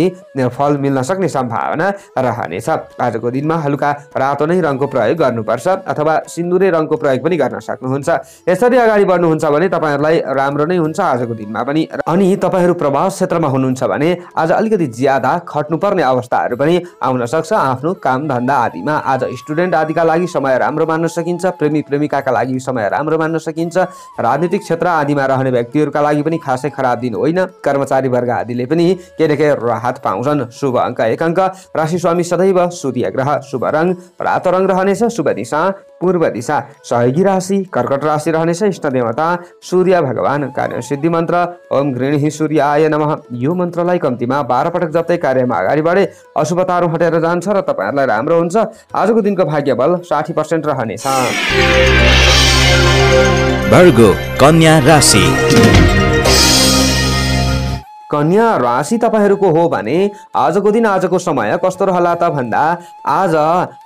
फल मिल्न सक्ने सम्भावना रहनेछ। आजको दिनमा हल्का रातो नै रङको प्रयोग गर्नुपर्छ अथवा सिन्दुरे रङको प्रयोग पनि गर्न सक्नुहुन्छ। यसरी अगाडि बढ्नुहुन्छ भने तपाईहरूलाई राम्रो नै हुन्छ आजको दिनमा पनि। अनि तपाईहरू प्रवास क्षेत्रमा हुनुहुन्छ भने आज अलिकति ज्यादा खट्नुपर्ने अवस्थाहरू पनि आउन सक्छ आफ्नो काम धन्दा आदिमा। आज स्टुडेन्ट आदिका लागि समय राम्रो मान्न सकिन्छ। प्रेमी प्रेमिकाका लागि समय राम्रो मान्न सकिन्छ। राजनीतिक क्षेत्र आदिमा रहने व्यक्तिहरूका लागि पनि खासै खराब दिन होइन। कर्मचारी वर्ग आदिले पनि केही न केही राहत पाउँछन्। शुभ अङ्क 1 अङ्क। राशि स्वामी सदैव सूर्य ग्रह। शुभ रङ रातो रङ रहनेछ। शुभ दिशा पूर्व दिशा। सहयोगी राशि कर्कट राशि रहनेछ। इष्ट देवता सूर्य भगवान। कार्य सिद्धि मन्त्र ओम गृणी सूर्याय नमः। यो मन्त्रलाई कम्तीमा 12 पटक जप्दै कार्यमा अगाडि बढे अशुभ तारो हटेर जान्छ र तपाईहरुलाई राम्रो हुन्छ। आजको दिनको भाग्य बल 60% रहनेछ। वर्गो कन्या राशि। कन्या राशि तपाईहरूको हो भने आजको दिन आजको समय कस्तो रहला त भन्दा आज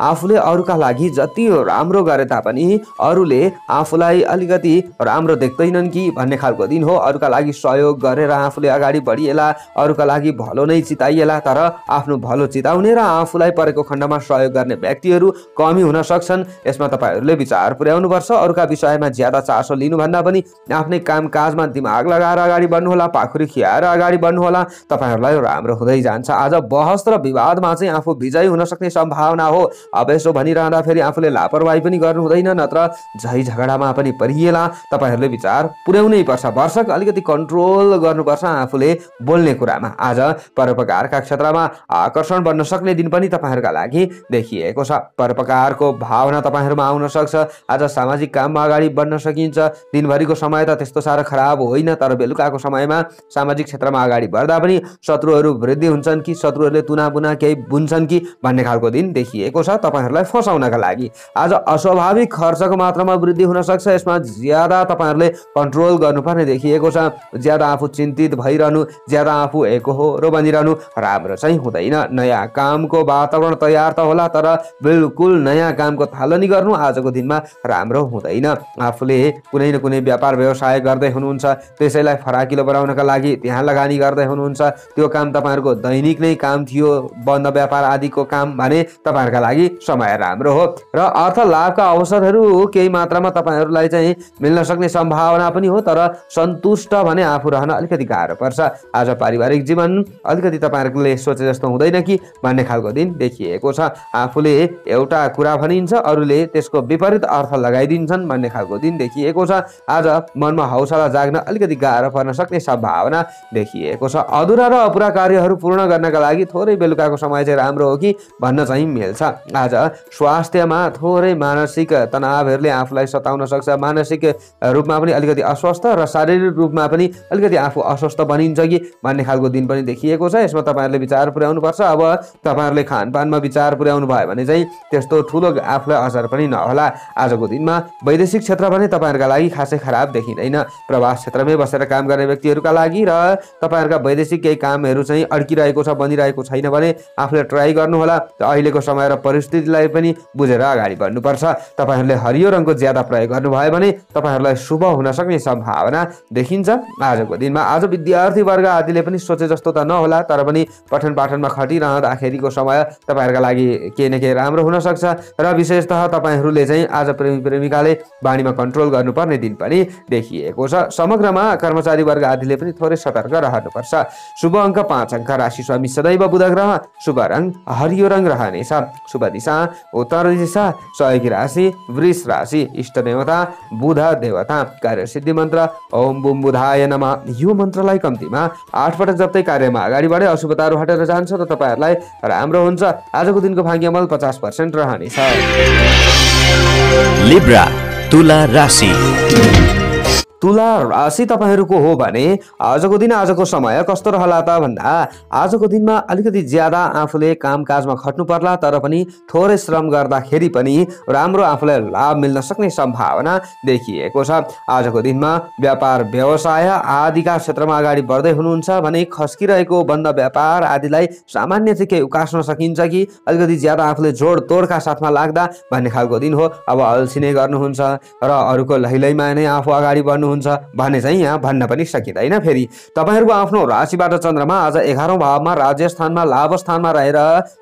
आफूले अरूका लागि जति राम्रो गरे तापनि अरूले आफूलाई अलिकति राम्रो देख्दैनन् कि भन्ने खालको दिन हो। अरूका लागि सहयोग गरेर आफूले अगाडि बढिएला, अरूका लागि भलो नै चिताइएला, तर आफ्नो भलो चिताउने र आफूलाई परेको खण्डमा सहयोग गर्ने व्यक्तिहरू कमी हुन सक्छन्। यसमा तपाईहरूले विचार पुर्याउनुपर्छ। अरूका विषयमा ज्यादा चासो लिनुभन्दा पनि आफ्नै कामकाजमा दिमाग लगाएर अगाडि बढ्नुहोला। पाखुरी खियाएर अगाडि बढ्नुहोला। तपाईहरुलाई राम्रो हुँदै जान्छ। आज बहस र विवादमा चाहिँ आफू विजयी हुन सक्ने सम्भावना हो। अब यसो भनिरहँदा फेरि आफूले लापरवाही पनि गर्नु हुँदैन, नत्र झै झगडामा पनि परिएला। तपाईहरुले विचार पुर्याउनै पर्छ। वर्षक अलिकति कन्ट्रोल गर्नुपर्छ आफूले बोल्ने कुरामा। आज परोपकारका क्षेत्रमा आकर्षण बन्न सक्ने दिन पनि तपाईहरुका लागि देखिएको छ। परोपकारको भावना तपाईहरुमा आउन सक्छ। आज सामाजिक काममा अगाडि बढ्न सकिन्छ। दिनभरिको समय त त्यस्तो साह्रो खराब होइन, तर बेलुकाको समयमा सामाजिक क्षेत्रमा अगाडि बढ्दा पनि शत्रुहरू वृद्धि हुन्छन् कि शत्रुहरूले तुनाबुना केही बुन्छन् कि भन्ने खालको दिन देखिएको छ तपाईहरुलाई फसाउनका लागि। आज अस्वाभाविक खर्चको मात्रामा वृद्धि हुन सक्छ। यसमा ज्यादा तपाईहरुले कन्ट्रोल गर्नुपर्ने देखिएको छ। ज्यादा आफू चिन्तित भइरहनु, ज्यादा आफू एकहोरो बनिरहनु राम्रो चाहिँ हुँदैन। नयाँ कामको वातावरण तयार त होला, तर बिल्कुल नयाँ कामको थालनी गर्नु आजको दिनमा राम्रो हुँदैन। आफूले कुनै न कुनै व्यापार व्यवसाय गर्दै हुनुहुन्छ, त्यसैलाई फराकिलो बनाउनका लागि त्यहाँ लगानी गर्दै हुनुहुन्छ। त्यो काम तपाईहरुको दैनिक नै काम थियो, बन्द व्यापार आदिको काम भने तपाईहरुका लागि समय राम्रो हो र अर्थ लाभका अवसरहरू केही मात्रामा तपाईहरुलाई चाहिँ मिल्न सक्ने सम्भावना पनि हो, तर सन्तुष्ट भने आफू रहन अलिकति गाह्रो पर्छ। आज पारिवारिक जीवन अलिकति तपाईहरुले सोचे जस्तो हुँदैन कि भन्ने खालको दिन देखिएको छ। आफूले एउटा कुरा भनिन्छ, अरूले त्यसको विपरीत अर्थ लगाइदिन्छन् भन्ने खालको दिन देखिएको छ। आज मनमा हौसला जाग्न अलिकति गाह्रो पर्न सक्ने सम्भावना देखिएको छ। अधुरा र अपुरा कार्यहरू पूर्ण गर्नका लागि थोरै बेलुकाको समय चाहिँ राम्रो हो कि भन्न चाहिँ मिल्छ। आज स्वास्थ्यमा थोरै मानसिक तनावहरूले आफूलाई सताउन सक्छ। मानसिक रूपमा पनि अलिकति अस्वस्थ र शारीरिक रूपमा पनि अलिकति आफू अस्वस्थ बनिन्छ कि भन्ने खालको दिन पनि देखिएको छ। यसमा तपाईहरुले विचार पुर्याउनु पर्छ। अब तपाईहरुले खानपानमा विचार पुर्याउनु भयो भने चाहिँ त्यस्तो ठुलो आफूलाई असर पनि नहोला। आजको दिनमा वैदेशिक क्षेत्र भने तपाईहरुका लागि खासै खराब देखिँदैन। प्रवास क्षेत्रमै बसेर काम गर्ने व्यक्तिहरूका लागि र तपाईहरुका वैदेशिक केही कामहरू चाहिँ अड्किरहेको छ, बनिरहेको छैन भने आफूले ट्राई गर्नुहोला। अहिलेको समय र परिस्थितिलाई पनि बुझेर अगाडि बढ्नुपर्छ। तपाईहरुले हरियो रङको ज्यादा प्रयोग गर्नुभयो भने तपाईहरुलाई शुभ हुन सक्ने सम्भावना देखिन्छ आजको दिनमा। आज विद्यार्थी वर्ग आदिले पनि सोचे जस्तो त नहोला, तर पनि पठन पाठनमा खटिरहँदाखेरिको समय तपाईहरुका लागि केही न केही राम्रो हुन सक्छ र विशेषतः तपाईहरुले चाहिँ आज प्रेमी प्रेमिकाले बानीमा कन्ट्रोल गर्नुपर्ने दिन पनि देखिएको छ। समग्रमा कर्मचारी वर्ग आदिले पनि थोरै सतर्क रहनुपर्छ। शुभ अङ्क 5 अङ्क। राशि स्वामी सदैव बुध ग्रह। शुभ रङ हरियो रङ रहनेछ। शुभ दिशा उत्तर दिशा। सहयोगी राशि वृष राशि। इष्ट देवता बुध देवता। कार्य सिद्धि मन्त्र ओम बुम बुधाय नमः। यो मन्त्रलाई कम्तीमा 8 पटक जप्दै कार्यमा अगाडि बढे अशुभताहरू हटेर जान्छ र तपाईहरुलाई राम्रो हुन्छ। आजको दिनको भाग्यमल 50% रहनेछ। लिब्रा तुला राशि। तुला राशि तपाईहरूको हो भने आजको दिन आजको समय कस्तो रहला त भन्दा आजको दिनमा अलिकति ज्यादा आफूले कामकाजमा खट्नु पर्ला, तर पनि थोरै श्रम गर्दाखेरि पनि राम्रो आफूलाई लाभ मिल्न सक्ने सम्भावना देखिएको छ। आजको दिनमा व्यापार व्यवसाय आदिका क्षेत्रमा अगाडि बढ्दै हुनुहुन्छ भने खस्किरहेको बन्द व्यापार आदिलाई सामान्य चाहिँ केही उकास्न सकिन्छ कि अलिकति ज्यादा आफूले जोड तोडका साथमा लाग्दा भन्ने खालको दिन हो। अब अल्छिने गर्नुहुन्छ र अरूको लैलैमा नै आफू अगाडि बढ्नुहुन्छ भन्ने चाहिँ यहाँ भन्न पनि सकिँदैन। फेरि तपाईँहरूको आफ्नो राशिबाट चन्द्रमा आज 11औं भावमा राज्य स्थानमा लाभ स्थानमा रहेर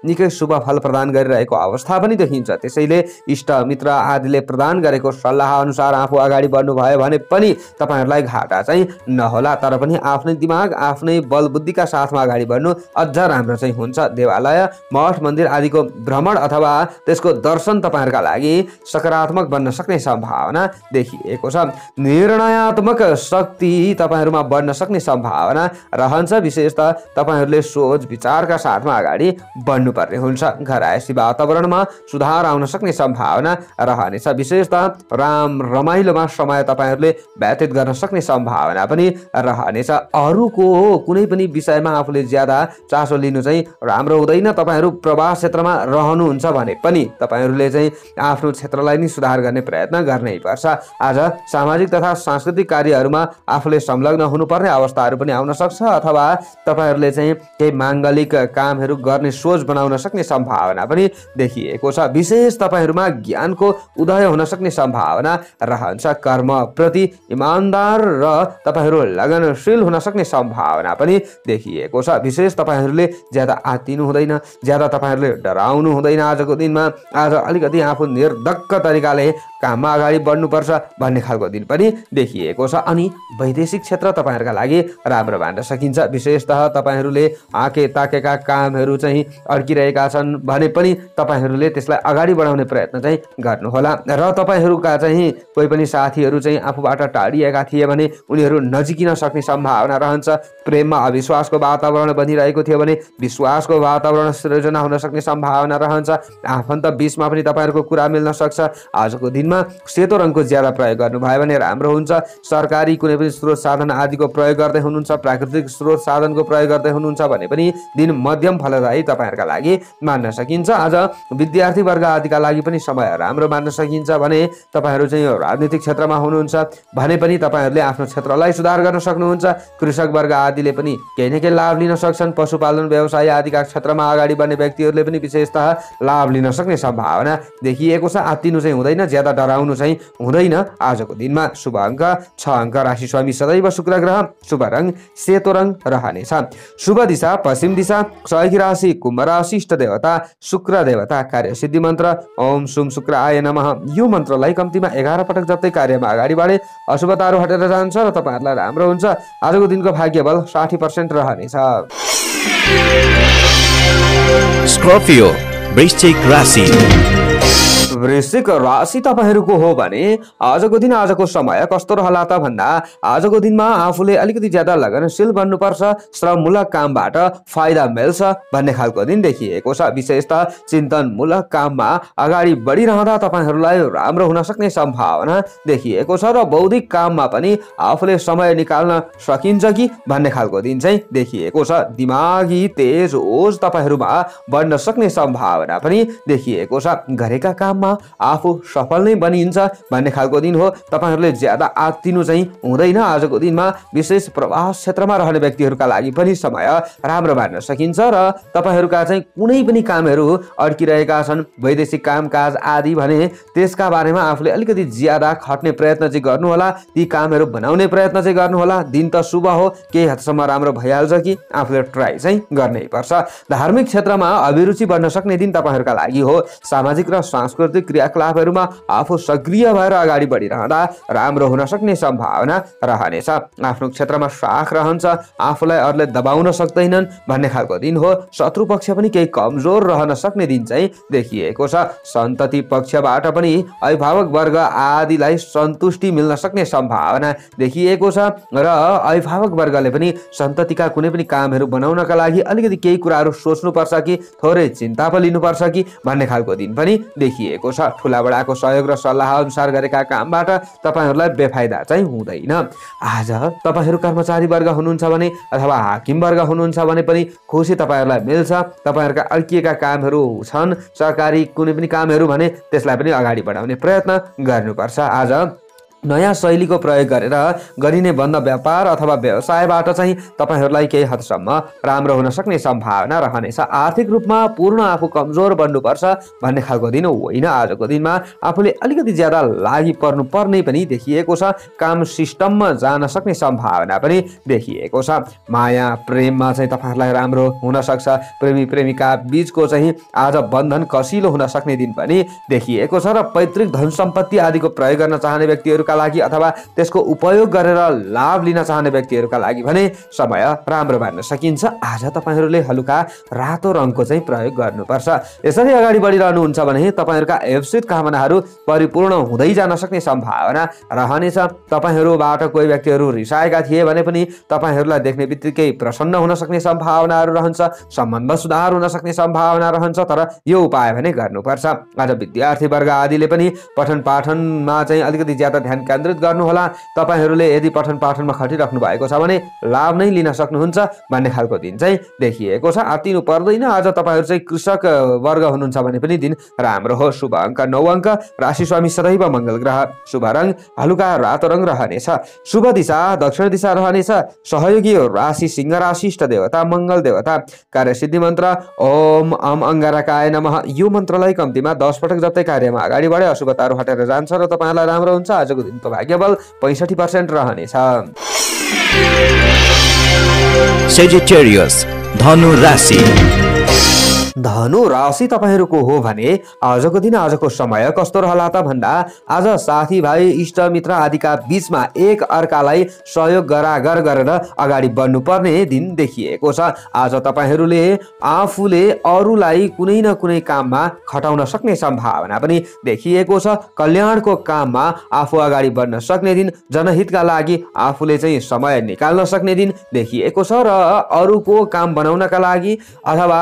निकै शुभ फल प्रदान गरिरहेको अवस्था पनि देखिन्छ। त्यसैले इष्ट मित्र आदिले प्रदान गरेको सल्लाह अनुसार आफू अगाडि बढ्नु भयो भने पनि तपाईँहरूलाई घाटा चाहिँ नहोला, तर पनि आफ्नै दिमाग आफ्नै बल बुद्धिका साथमा अगाडि बढ्नु अझ राम्रो चाहिँ हुन्छ। देवालय मठ मन्दिर आदिको भ्रमण अथवा त्यसको दर्शन तपाईँहरूका लागि सकारात्मक बन्न सक्ने सम्भावना देखिएको छ। निर्णयात्मक शक्ति तपाईँहरूमा बढ्न सक्ने सम्भावना रहन्छ। विशेषतः तपाईँहरूले सोच विचारका साथमा अगाडि बढ्नुपर्ने हुन्छ। घरायसी वातावरणमा सुधार आउन सक्ने सम्भावना रहनेछ। विशेषतः राम रमाइलोमा समय तपाईँहरूले व्यतीत गर्न सक्ने सम्भावना पनि रहनेछ। अरूको कुनै पनि विषयमा आफूले ज्यादा चासो लिनु चाहिँ राम्रो हुँदैन। तपाईँहरू प्रवास क्षेत्रमा रहनुहुन्छ भने पनि तपाईँहरूले चाहिँ आफ्नो क्षेत्रलाई नै सुधार गर्ने प्रयत्न गर्नै पर्छ। आज सामाजिक तथा सांस्कृतिक कार्यहरूमा आफूले संलग्न हुनुपर्ने अवस्थाहरू पनि आउन सक्छ, अथवा तपाईँहरूले चाहिँ केही माङ्गलिक कामहरू गर्ने सोच बनाउन सक्ने सम्भावना पनि देखिएको छ। विशेष तपाईँहरूमा ज्ञानको उदय हुन सक्ने सम्भावना रहन्छ। कर्म प्रति इमानदार र तपाईँहरू लगनशील हुन सक्ने सम्भावना पनि देखिएको छ। विशेष तपाईँहरूले ज्यादा आत्तिनु हुँदैन, ज्यादा तपाईँहरूले डराउनु हुँदैन। आजको दिनमा आज अलिकति आफू निर्धक्क तरिकाले काममा अगाडि बढ्नुपर्छ भन्ने खालको दिन पनि देखिएको छ। अनि वैदेशिक क्षेत्र तपाईँहरूका लागि राम्रो मान्न सकिन्छ। विशेषतः तपाईँहरूले आँके ताकेका कामहरू चाहिँ अड्किरहेका छन् भने पनि तपाईँहरूले त्यसलाई अगाडि बढाउने प्रयत्न चाहिँ गर्नुहोला। र तपाईँहरूका चाहिँ कोही पनि साथीहरू चाहिँ आफूबाट टाढिएका थिए भने उनीहरू नजिकिन सक्ने सम्भावना रहन्छ। प्रेममा अविश्वासको वातावरण बनिरहेको थियो भने विश्वासको वातावरण सृजना हुन सक्ने सम्भावना रहन्छ। आफन्त बीचमा पनि तपाईँहरूको कुरा मिल्न सक्छ। आजको दिनमा सेतो रङको ज्यादा प्रयोग गर्नुभयो भने राम्रो हुन्छ। सरकारी कुनै पनि स्रोत साधन आदिको प्रयोग गर्दै हुनुहुन्छ, प्राकृतिक स्रोत साधनको प्रयोग गर्दै हुनुहुन्छ भने पनि दिन मध्यम फलदायी तपाईँहरूका लागि मान्न सकिन्छ। आज विद्यार्थी वर्ग आदिका लागि पनि समय राम्रो मान्न सकिन्छ। भने तपाईँहरू चाहिँ राजनीतिक क्षेत्रमा हुनुहुन्छ भने पनि तपाईँहरूले आफ्नो क्षेत्रलाई सुधार गर्न सक्नुहुन्छ। कृषक वर्ग आदिले पनि केही न केही लाभ लिन सक्छन्। पशुपालन व्यवसाय आदिका क्षेत्रमा अगाडि बढ्ने व्यक्तिहरूले पनि विशेषतः लाभ लिन सक्ने सम्भावना देखिएको छ। आत्तिनु चाहिँ हुँदैन, ज्यादा डराउनु चाहिँ हुँदैन। आजको दिनमा शुभ अङ्क 6 अङ्क। राशि स्वामी सदैव शुक्र ग्रह। शुभ रङ सेतो रङ रहनेछ। शुभ दिशा पश्चिम दिशा। सहयोगी राशि कुम्भ राशि। इष्ट देवता शुक्र देवता। कार्य सिद्धि मन्त्र ओम सुम शुक्र आय नमः। यो मन्त्रलाई कम्तीमा 11 पटक जप्दै कार्यमा अगाडि बढे अशुभताहरू हटेर जान्छ र तपाईँहरूलाई राम्रो हुन्छ। आजको दिनको भाग्य बल 60% रहनेछ। स्कर्पियो वृश्चिक राशि। वृश्चिक राशि तपाईहरूको हो भने आजको दिन आजको समय कस्तो रहला त भन्दा आजको दिनमा आफूले अलिकति ज्यादा लगनशील बन्नुपर्छ। श्रममूलक कामबाट फाइदा मिल्छ भन्ने खालको दिन देखिएको छ। विशेषतः चिन्तनमूलक काममा अगाडि बढिरहँदा तपाईँहरूलाई राम्रो हुन सक्ने सम्भावना देखिएको छ र बौद्धिक काममा पनि आफूले समय निकाल्न सकिन्छ कि भन्ने खालको दिन चाहिँ देखिएको छ। दिमागी तेज ओज तपाईँहरूमा बढ्न सक्ने सम्भावना पनि देखिएको छ। गरेका काममा आफू सफल नै बनिन्छ भन्ने खालको दिन हो। तपाईहरूले ज्यादा आत्तिनु चाहिँ हुँदैन। आजको दिनमा विशेष प्रवास क्षेत्रमा रहने व्यक्तिहरूका लागि पनि समय राम्रो मान्न सकिन्छ र तपाईहरूका चाहिँ कुनै पनि कामहरू अड्किरहेका छन्, वैदेशिक कामकाज आदि भने त्यसका बारेमा आफूले अलिकति ज्यादा खट्ने प्रयत्न चाहिँ गर्नुहोला। ती कामहरू बनाउने प्रयत्न चाहिँ गर्नुहोला। दिन त शुभ हो, केही हदसम्म राम्रो भइहाल्छ कि आफूले ट्राई चाहिँ गर्नै पर्छ। धार्मिक क्षेत्रमा अभिरुचि बढ्न सक्ने दिन तपाईहरूका लागि हो। सामाजिक र सांस्कृतिक क्रियाकलापहरूमा आफू सक्रिय भएर अगाडि बढिरहँदा राम्रो हुन सक्ने सम्भावना रहनेछ। आफ्नो क्षेत्रमा साख रहन्छ, आफूलाई अरूले दबाउन सक्दैनन् भन्ने खालको दिन हो। शत्रु पक्ष पनि केही कमजोर रहन सक्ने दिन चाहिँ देखिएको छ। सन्तति पक्षबाट पनि अभिभावक वर्ग आदिलाई सन्तुष्टि मिल्न सक्ने सम्भावना देखिएको छ र अभिभावक वर्गले पनि सन्ततिका कुनै पनि कामहरू बनाउनका लागि अलिकति केही कुराहरू सोच्नुपर्छ कि थोरै चिन्ता पो लिनुपर्छ कि भन्ने खालको दिन पनि देखिएको देखिएको छ। ठुलाबडाको सहयोग र सल्लाह अनुसार गरेका कामबाट तपाईहरूलाई बेफाइदा चाहिँ हुँदैन। आज तपाईहरू कर्मचारी वर्ग हुनुहुन्छ भने अथवा हाकिम वर्ग हुनुहुन्छ भने पनि खुसी तपाईहरूलाई मिल्छ। तपाईहरूका अड्किएका कामहरू छन्, सरकारी कुनै पनि कामहरू भने त्यसलाई पनि अगाडि बढाउने प्रयत्न गर्नुपर्छ। आज नयाँ शैलीको प्रयोग गरेर गरिने बन्द व्यापार अथवा व्यवसायबाट चाहिँ तपाईहरूलाई केही हदसम्म राम्रो हुन सक्ने सम्भावना रहनेछ। आर्थिक रूपमा पूर्ण आफू कमजोर बन्नुपर्छ भन्ने खालको दिन होइन। आजको दिनमा आफूले अलिकति ज्यादा लागि पर्नु पर्ने पनि देखिएको छ। काम सिस्टममा जान सक्ने सम्भावना पनि देखिएको छ। माया प्रेममा चाहिँ तपाईहरूलाई राम्रो हुन सक्छ। प्रेमी प्रेमिका बीचको चाहिँ आज बन्धन कसिलो हुन सक्ने दिन पनि देखिएको छ र पैतृक धन सम्पत्ति आदिको प्रयोग गर्न चाहने व्यक्तिहरू लागि अथवा त्यसको उपयोग गरेर लाभ लिन चाहने व्यक्तिहरूका लागि भने समय राम्रो मान्न सकिन्छ। आज तपाईहरूले हलुका रातो रङको चाहिँ प्रयोग गर्नुपर्छ। यसरी अगाडि बढिरहनुहुन्छ भने तपाईहरूका इप्सित कामनाहरू परिपूर्ण हुँदै जान सक्ने सम्भावना रहनेछ। तपाईहरूबाट कोही व्यक्तिहरू रिसाएका थिए भने पनि तपाईहरूलाई देख्ने बित्तिकै प्रसन्न हुन सक्ने सम्भावनाहरू रहन्छ। सम्बन्ध सुधार हुन सक्ने सम्भावना रहन्छ, तर यो उपाय भने गर्नुपर्छ। आज विद्यार्थी वर्ग आदिले पनि पठन पाठनमा चाहिँ अलिकति ज्यादा ध्यान केन्द्रित गर्नुहोला। तपाईहरूले यदि पठन पाठनमा खटिराख्नु भएको छ भने लाभ नै लिन सक्नुहुन्छ भन्ने खालको दिन चाहिँ देखिएको छ। आत्तिनु पर्दैन। आज तपाईहरू चाहिँ कृषक वर्ग हुनुहुन्छ भने पनि दिन राम्रो हो। शुभ अङ्क 9 अङ्क। राशि स्वामी सदैव मङ्गल ग्रह। शुभ रङ हलुका रातो रङ रहनेछ। शुभ दिशा दक्षिण दिशा रहनेछ। सहयोगी राशि सिंह राशि। इष्ट देवता मङ्गल देवता। कार्यसिद्धि मन्त्र ओम अम अङ्गारकाय नमः। यो मन्त्रलाई कम्तीमा 10 पटक जप्दै कार्यमा अगाडि बढे अशुभताहरू हटेर जान्छ र तपाईँलाई राम्रो हुन्छ। आजको दिनको भाग्यबल 65% रहनेछ। सेजिटेरियस धनु राशि। धनु राशि तपाईहरूको हो भने आजको दिन आजको समय कस्तो रहला त भन्दा आज साथीभाइ इष्टमित्र आदिका बीचमा एक अर्कालाई सहयोग गरागर गरेर अगाडि बढ्नुपर्ने दिन देखिएको छ। आज तपाईहरूले आफूले अरूलाई कुनै न कुनै काममा खटाउन सक्ने सम्भावना पनि देखिएको छ। कल्याणको काममा आफू अगाडि बढ्न सक्ने दिन, जनहितका लागि आफूले चाहिँ समय निकाल्न सक्ने दिन देखिएको छ र अरूको काम बनाउनका लागि अथवा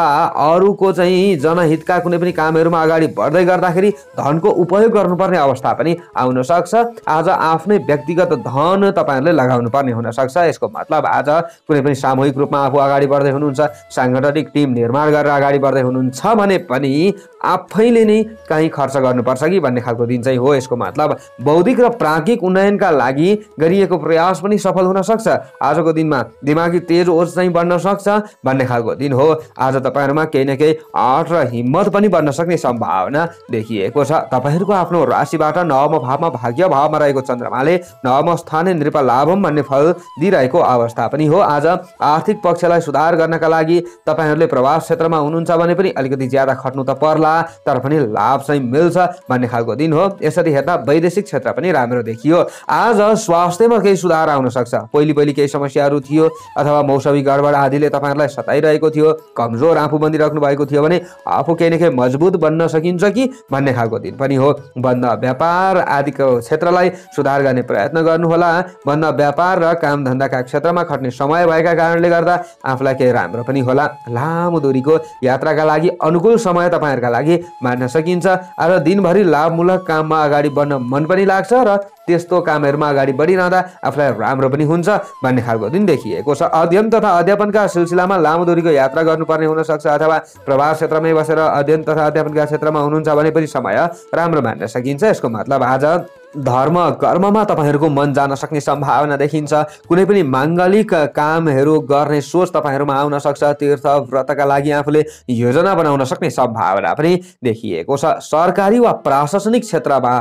अरूको चाहिँ जनहितका कुनै पनि कामहरूमा अगाडि बढ्दै गर्दाखेरि धनको उपयोग गर्नुपर्ने अवस्था पनि आउन सक्छ। आज आफ्नै व्यक्तिगत धन तपाईहरूले लगाउनु पर्ने हुन सक्छ। यसको मतलब आज कुनै पनि सामूहिक रूपमा आफू अगाडि बढ्दै हुनुहुन्छ, साङ्गठनिक टिम निर्माण गरेर अगाडि बढ्दै हुनुहुन्छ भने पनि आफैले नै कहीँ खर्च गर्नुपर्छ कि भन्ने खालको दिन चाहिँ हो। यसको मतलब बौद्धिक र प्राज्ञिक उन्नयनका लागि गरिएको प्रयास पनि सफल हुन सक्छ। आजको दिनमा दिमागी तेज ओज चाहिँ बढ्न सक्छ भन्ने खालको दिन हो। आज तपाईहरूमा केही न केही आँट र हिम्मत पनि बन्न सक्ने सम्भावना देखिएको छ। तपाईहरूको आफ्नो राशिबाट नवम भावमा भाग्य भावमा रहेको चन्द्रमाले नवम स्थाने नृप लाभम भन्ने फल दिइरहेको अवस्था पनि हो। आज आर्थिक पक्षलाई सुधार गर्नका लागि तपाईहरूले प्रवास क्षेत्रमा हुनुहुन्छ भने पनि अलिकति ज्यादा खट्नु त पर्ला, तर पनि लाभ चाहिँ मिल्छ भन्ने खालको दिन हो। यसरी हेर्दा वैदेशिक क्षेत्र पनि राम्रो देखियो। आज स्वास्थ्यमा केही सुधार आउन सक्छ। पहिले केही समस्याहरू थियो अथवा मौसमी गडबड आदिले तपाईहरूलाई सताइरहेको थियो, कमजोर आफू बनिराख्नु भएको थियो भने आफू केही न केही मजबुत बन्न सकिन्छ कि भन्ने खालको दिन पनि हो। बन्द व्यापार आदिको क्षेत्रलाई सुधार गर्ने प्रयत्न गर्नुहोला। बन्द व्यापार र काम धन्दाका क्षेत्रमा खट्ने समय भएका कारणले गर्दा आफूलाई केही राम्रो पनि होला। लामो दूरीको यात्राका लागि अनुकूल समय तपाईँहरूका लागि मान्न सकिन्छ। आज दिनभरि लाभमूलक काममा अगाडि बढ्न मन पनि लाग्छ र त्यस्तो कामहरूमा अगाडि बढिरहँदा आफूलाई राम्रो पनि हुन्छ भन्ने खालको दिन देखिएको छ। अध्ययन तथा अध्यापनका सिलसिलामा लामो दूरीको यात्रा गर्नुपर्ने हुन सक्छ अथवा प्रवास क्षेत्रमै बसेर अध्ययन तथा अध्यापनका क्षेत्रमा हुनुहुन्छ भने पनि समय राम्रो मान्न सकिन्छ। यसको मतलब आज धर्म कर्ममा तपाईहरूको मन जान सक्ने सम्भावना देखिन्छ। कुनै पनि माङ्गलिक कामहरू गर्ने सोच तपाईहरूमा आउन सक्छ। तीर्थ व्रतका लागि आफूले योजना बनाउन सक्ने सम्भावना पनि देखिएको छ। सरकारी वा प्रशासनिक क्षेत्रमा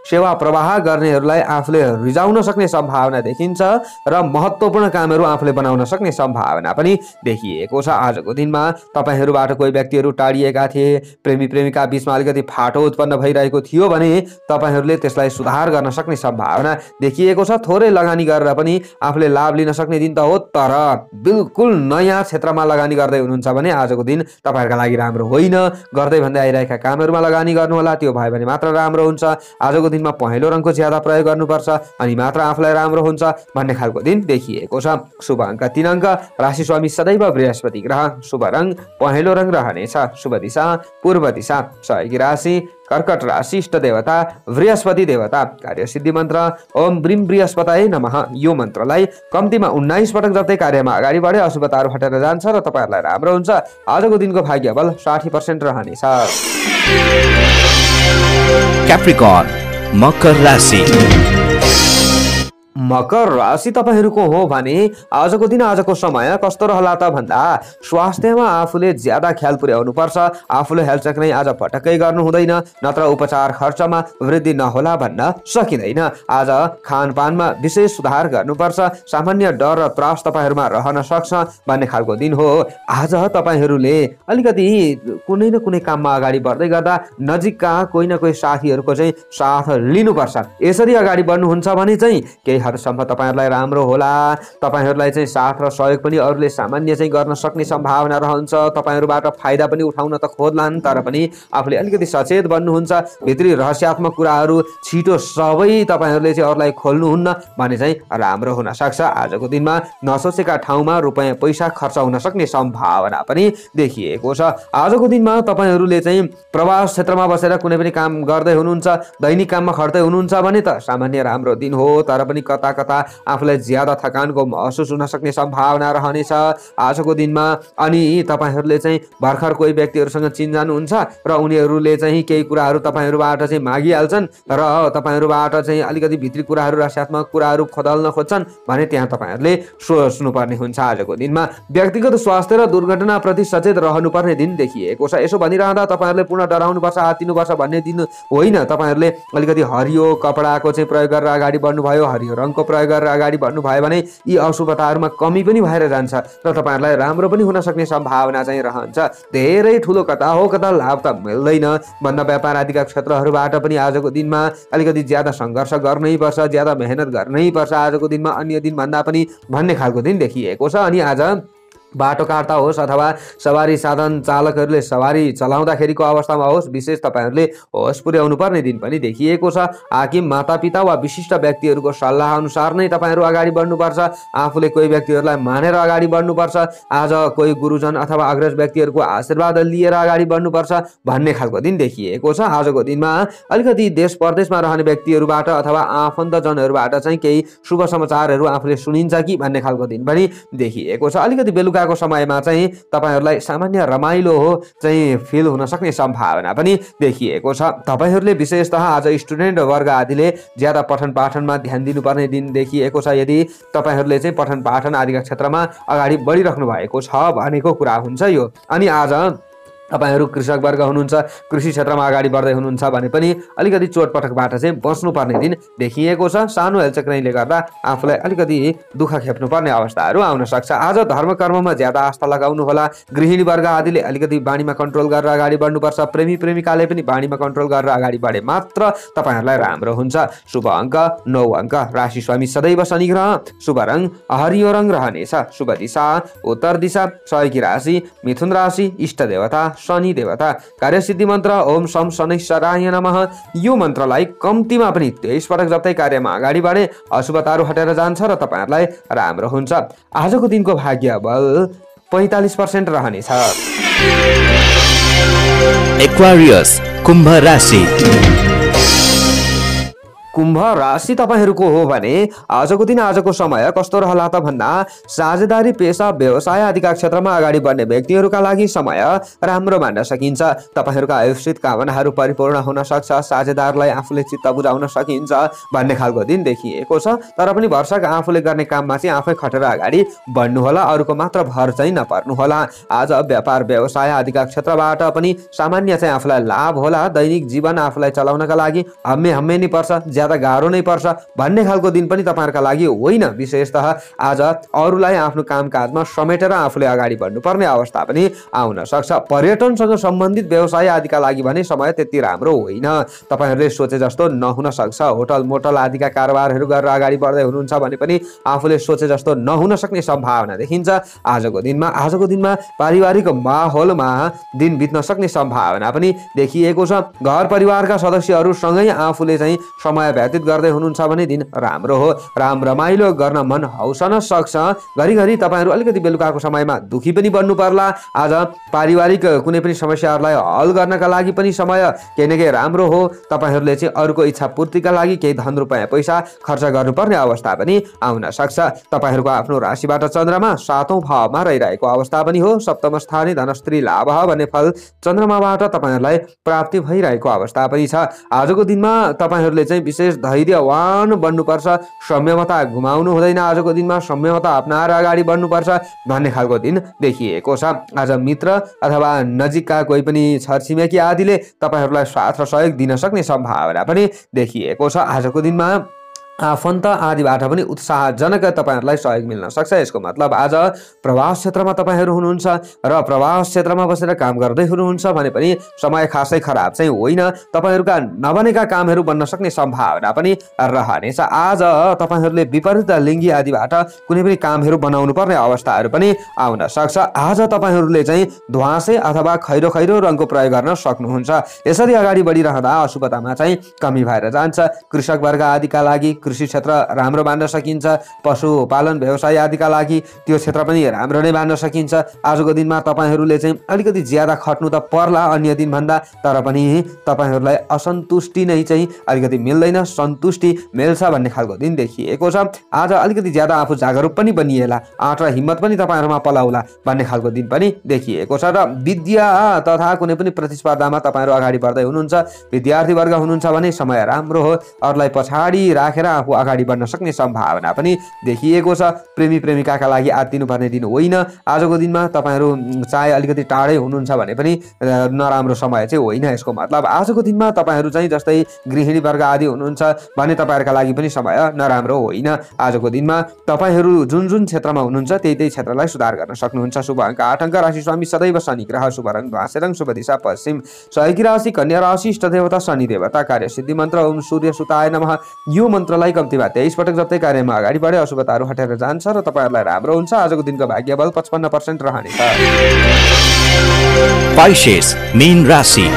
सेवा प्रवाह गर्नेहरूलाई आफूले रिजाउन सक्ने सम्भावना देखिन्छ र महत्त्वपूर्ण कामहरू आफूले बनाउन सक्ने सम्भावना पनि देखिएको छ। आजको दिनमा तपाईहरूबाट कोही व्यक्तिहरू टाढिएका थिए, प्रेमी प्रेमिका बीचमा अलिकति फाटो उत्पन्न भइरहेको थियो भने तपाईहरूले त्यसलाई सुधार गर्न सक्ने सम्भावना देखिएको छ। थोरै लगानी गरेर पनि आफूले लाभ लिन सक्ने दिन त हो, तर बिल्कुल नयाँ क्षेत्रमा लगानी गर्दै हुनुहुन्छ भने आजको दिन तपाईहरुका लागि राम्रो होइन। गर्दै भन्दै आइरहेका कामहरूमा लगानी गर्नुहोला, त्यो भयो भने मात्र राम्रो हुन्छ। आजको दिनमा पहेँलो रङको ज्यादा प्रयोग गर्नुपर्छ अनि मात्र आफूलाई राम्रो हुन्छ भन्ने खालको दिन देखिएको छ। शुभ अङ्क 3 अङ्क। राशि स्वामी सदैव बृहस्पति ग्रह। शुभ रङ पहेँलो रङ रहनेछ। शुभ दिशा पूर्व दिशा। सहयोगी राशि कर्कट राशि इष्ट देवता बृहस्पति देवता। कार्यसिद्धि मन्त्र ओम ब्रीम बृहस्पताय नमः। यो मन्त्रलाई कम्तीमा 19 पटक जतै कार्यमा अगाडि बढे अशुभताहरू हटेर जान्छ र तपाईहरुलाई राम्रो हुन्छ। आजको दिनको भाग्यबल 60% रहनेछ। Capricorn, मकर राशि। मकर राशि तपाईहरूको हो भने आजको दिन आजको समय कस्तो रहला त भन्दा स्वास्थ्यमा आफूले ज्यादा ख्याल पुर्याउनु पर्छ। आफूले हेल्थ चेक नै आज पटक्कै गर्नु हुँदैन, नत्र उपचार खर्चमा वृद्धि नहोला भन्न सकिँदैन। आज खानपानमा विशेष सुधार गर्नुपर्छ। सामान्य डर र त्रास तपाईहरुमा रहन सक्छ भन्ने खालको दिन हो। आज तपाईहरूले अलिकति कुनै न कुनै काममा अगाडि बढ्दै गर्दा नजिकका कोही न कोही साथीहरूको चाहिँ साथ लिनुपर्छ। यसरी अगाडि बढ्नुहुन्छ भने चाहिँ केही हदसम्म तपाईहरुलाई राम्रो होला। तपाईहरुलाई चाहिँ साथ र सहयोग पनि अरूले सामान्य चाहिँ गर्न सक्ने सम्भावना रहन्छ। तपाईहरुबाट फाइदा पनि उठाउन त खोज्लान्, तर पनि आफूले अलिकति सचेत बन्नुहुन्छ। भित्री रहस्यात्मक कुराहरू छिटो सबै तपाईहरुले चाहिँ अरूलाई खोल्नुहुन्न भने चाहिँ राम्रो हुन सक्छ। आजको दिनमा नसोचेका ठाउँमा रुपैयाँ पैसा खर्च हुन सक्ने सम्भावना पनि देखिएको छ। आजको दिनमा तपाईहरुले चाहिँ प्रवास क्षेत्रमा बसेर कुनै पनि काम गर्दै हुनुहुन्छ, दैनिक काममा खट्दै हुनुहुन्छ भने त सामान्य राम्रो दिन हो, तर पनि कता कता आफूलाई ज्यादा थकानको महसुस हुन सक्ने सम्भावना रहनेछ आजको दिनमा। अनि तपाईहरुले चाहिँ भर्खर कोही व्यक्तिहरुसँग चिनजान हुन्छ र उनीहरुले चाहिँ केही कुराहरू तपाईहरुबाट चाहिँ मागिहाल्छन् र तपाईहरुबाट चाहिँ अलिकति भित्री कुराहरू रहस्यात्मक कुराहरू खोदल्न खोज्छन् भने त्यहाँ तपाईहरुले सोच्नुपर्ने हुन्छ। आजको दिनमा व्यक्तिगत स्वास्थ्य र दुर्घटना प्रति सचेत रहनुपर्ने दिन देखिएको छ। यसो भनिरहँदा तपाईहरुले पूर्ण डराउनुपर्छ, आत्तिनुपर्छ भन्ने दिन होइन। तपाईहरुले अलिकति हरियो कपडाको चाहिँ प्रयोग गरेर अगाडि बढ्नुभयो, हरियो रङको प्रयोग गरेर अगाडि बढ्नुभयो भने यी अशुभताहरूमा कमी पनि भएर जान्छ र तपाईहरुलाई राम्रो पनि हुन सक्ने सम्भावना चाहिँ रहन्छ। धेरै ठुलो कता हो कता लाभ त मिल्दैन भन्दा व्यापार आदिका क्षेत्रहरूबाट पनि आजको दिनमा अलिकति ज्यादा सङ्घर्ष गर्नै पर्छ, ज्यादा मेहनत गर्नै पर्छ आजको दिनमा अन्य दिन भन्दा पनि भन्ने खालको दिन देखिएको छ। अनि आज बाटोकार्ता होस् अथवा सवारी साधन चालकहरूले सवारी चलाउँदाखेरिको अवस्थामा होस्, विशेष तपाईहरुले होस पुर्याउनु पर्ने दिन पनि देखिएको छ। हाकिम, मातापिता वा विशिष्ट व्यक्तिहरूको सल्लाह अनुसार नै तपाईहरु अगाडि बढ्नुपर्छ। आफूले कोही व्यक्तिहरूलाई मानेर अगाडि बढ्नुपर्छ। आज कोही गुरुजन अथवा अग्रज व्यक्तिहरूको आशीर्वाद लिएर अगाडि बढ्नुपर्छ भन्ने खालको दिन देखिएको छ। आजको दिनमा अलिकति देश परदेशमा रहने व्यक्तिहरूबाट अथवा आफन्तजनहरूबाट चाहिँ केही शुभ समाचारहरू आफूले सुनिन्छ कि भन्ने खालको दिन पनि देखिएको छ। अलिकति बेलुका को समयमा चाहिँ तपाईहरुलाई सामान्य रमाइलो हो चाहिँ फिल हुन सक्ने सम्भावना पनि देखिएको छ। तपाईहरुले विशेषतः आज स्टुडेन्ट वर्ग आदिले ज्यादा पठन पाठनमा ध्यान दिनुपर्ने दिन देखिएको छ। यदि तपाईहरुले चाहिँ पठन पाठन आदिका क्षेत्रमा अगाडि बढिराख्नु भएको छ भनेको कुरा हुन्छ यो। अनि आज तपाईहरु कृषक वर्ग हुनुहुन्छ, कृषि क्षेत्रमा अगाडि बढ्दै हुनुहुन्छ भने पनि अलिकति चोटपटकबाट चाहिँ बस्नुपर्ने दिन देखिएको छ। सानो हेलचक्राइले गर्दा आफूलाई अलिकति दुःख खेप्नुपर्ने अवस्थाहरू आउन सक्छ। आज धर्म कर्ममा ज्यादा आस्था लगाउनु होला। गृहिणी वर्ग आदिले अलिकति बानीमा कन्ट्रोल गरेर अगाडि बढ्नुपर्छ। प्रेमी प्रेमिकाले पनि बानीमा कन्ट्रोल गरेर अगाडि बढे मात्र तपाईहरुलाई राम्रो हुन्छ। शुभ अङ्क 9 अङ्क। राशि स्वामी सदैव शनि ग्रह। शुभ रङ हरियो रङ रहनेछ। शुभ दिशा उत्तर दिशा। सहयोगी राशि मिथुन राशि। इष्ट देवता शनि देवता। कार्यसिद्धि मन्त्र ओम शम शनैश्चराय नमः। यो मन्त्रलाई कम्तीमा पनि 23 पटक जप्दै कार्यमा अगाडि बढे अशुभताहरू हटेर जान्छ र तपाईहरुलाई राम्रो हुन्छ। आजको दिनको भाग्य बल 45% रहनेछ। एक्वारियस, कुम्भ राशि। कुम्भ राशि तपाईहरुको हो भने आजको दिन आजको समय कस्तो रहला त भन्दा साझेदारी, पेशा, व्यवसाय आदिका क्षेत्रमा अगाडि बढ्ने व्यक्तिहरूका लागि समय राम्रो मान्न सकिन्छ। तपाईहरुका आयुषित कामनाहरू परिपूर्ण हुन सक्छ। साझेदारलाई आफूले चित्त बुझाउन सकिन्छ भन्ने खालको दिन देखिएको छ। तर पनि भरसक आफूले गर्ने काममा चाहिँ आफै खटेर अगाडि बढ्नु होला, अरूको मात्र भर चाहिँ नपर्नु होला। आज व्यापार व्यवसाय आदिका क्षेत्रबाट पनि सामान्य चाहिँ आफूलाई लाभ होला। दैनिक जीवन आफूलाई चलाउनका लागि हम्मे नै पर्छ, ज्यादा गाह्रो नै पर्छ भन्ने खालको दिन पनि तपाईहरुका लागि होइन। विशेषतः आज अरूलाई आफ्नो कामकाजमा समेटेर आफूले अगाडि बढ्नुपर्ने अवस्था पनि आउन सक्छ। पर्यटनसँग सम्बन्धित व्यवसाय आदिका लागि भने समय त्यति राम्रो होइन। तपाईहरुले सोचे जस्तो नहुन सक्छ। होटल मोटल आदिका कारोबारहरू गरेर अगाडि बढ्दै हुनुहुन्छ भने पनि आफूले सोचे जस्तो नहुन सक्ने सम्भावना देखिन्छ आजको दिनमा पारिवारिक माहौलमा दिन बित्न सक्ने सम्भावना पनि देखिएको छ। घर परिवारका सदस्यहरूसँगै आफूले चाहिँ समय व्यतीत गर्दै हुनुहुन्छ भने दिन राम्रो हो। राम रमाइलो गर्न मन हौसन सक्छ। घरिघरि तपाईँहरू अलिकति बेलुकाको समयमा दुखी पनि बन्नु पर्ला। आज पारिवारिक कुनै पनि समस्याहरूलाई हल गर्नका लागि पनि समय केही न केही राम्रो हो। तपाईँहरूले चाहिँ अरूको इच्छा पूर्तिका लागि केही धन रुपैयाँ पैसा खर्च गर्नुपर्ने अवस्था पनि आउन सक्छ। तपाईँहरूको आफ्नो राशिबाट चन्द्रमा 7औं भावमा रहिरहेको अवस्था पनि हो। सप्तम स्थानीय धनस्त्री लाभ भन्ने फल चन्द्रमाबाट तपाईँहरूलाई प्राप्ति भइरहेको अवस्था पनि छ। आजको दिनमा तपाईँहरूले चाहिँ विशेष धैर्यवान बन्नुपर्छ। संयमता गुमाउनु हुँदैन। आजको दिनमा संयमता अपनाएर अगाडि बढ्नुपर्छ भन्ने खालको दिन देखिएको छ। आज मित्र अथवा नजिकका कोही पनि छरछिमेकी आदिले तपाईँहरूलाई साथ र सहयोग दिन सक्ने सम्भावना पनि देखिएको छ। आजको दिनमा आफन्त आदिबाट पनि उत्साहजनक तपाईँहरूलाई सहयोग मिल्न सक्छ। यसको मतलब आज प्रवास क्षेत्रमा तपाईँहरू हुनुहुन्छ र प्रवास क्षेत्रमा बसेर काम गर्दै हुनुहुन्छ भने पनि समय खासै खराब चाहिँ होइन। तपाईँहरूका नबनेका कामहरू बन्न सक्ने सम्भावना पनि रहनेछ। आज तपाईँहरूले विपरीत लिङ्गी आदिबाट कुनै पनि कामहरू बनाउनु पर्ने अवस्थाहरू पनि आउन सक्छ। आज तपाईँहरूले चाहिँ ध्वाँसे अथवा खैरो खैरो रङको प्रयोग गर्न सक्नुहुन्छ। यसरी अगाडि बढिरहँदा अशुभतामा चाहिँ कमी भएर जान्छ। कृषक वर्ग आदिका लागि कृषि क्षेत्र राम्रो मान्न सकिन्छ। पशुपालन व्यवसाय आदिका लागि त्यो क्षेत्र पनि राम्रो नै मान्न सकिन्छ। आजको दिनमा तपाईँहरूले चाहिँ अलिकति ज्यादा खट्नु त पर्ला अन्य दिनभन्दा, तर पनि तपाईँहरूलाई असन्तुष्टि नै चाहिँ अलिकति मिल्दैन, सन्तुष्टि मिल्छ भन्ने खालको दिन देखिएको छ। आज अलिकति ज्यादा आफू जागरुक पनि बनिएला, आँट र हिम्मत पनि तपाईँहरूमा पलाउला भन्ने खालको दिन पनि देखिएको छ। र विद्या तथा कुनै पनि प्रतिस्पर्धामा तपाईँहरू अगाडि बढ्दै हुनुहुन्छ। विद्यार्थी वर्ग हुनुहुन्छ भने समय राम्रो हो। अरूलाई पछाडि राखेर आफू अगाडि बढ्न सक्ने सम्भावना पनि देखिएको छ। प्रेमी प्रेमिकाका लागि आत्तिनुपर्ने दिन होइन। आजको दिनमा तपाईँहरू चाहे अलिकति टाढै हुनुहुन्छ भने पनि नराम्रो समय चाहिँ होइन। यसको मतलब आजको दिनमा तपाईँहरू चाहिँ जस्तै गृहिणी वर्ग आदि हुनुहुन्छ भने तपाईँहरूका लागि पनि समय नराम्रो होइन। आजको दिनमा तपाईँहरू जुन जुन क्षेत्रमा हुनुहुन्छ त्यही क्षेत्रलाई सुधार गर्न सक्नुहुन्छ। शुभ अङ्क 8 अङ्क। राशि स्वामी सदैव शनि ग्रह। शुभ रङ ध्वाँसे रङ। शुभ दिशा पश्चिम। सहयोगी राशि कन्या राशि। इष्ट देवता शनि देवता। कार्य सिद्धि मन्त्र ओम सूर्य सुताय नमः। यो मन्त्रलाई कम्तीमा 23 पटक जप्दै कार्यमा अगाडि बढे अशुभताहरू हटेर जान्छ र तपाईँहरूलाई राम्रो हुन्छ। आजको दिनको भाग्य बल 55% रहनेछ। पाइसेस मीन राशि।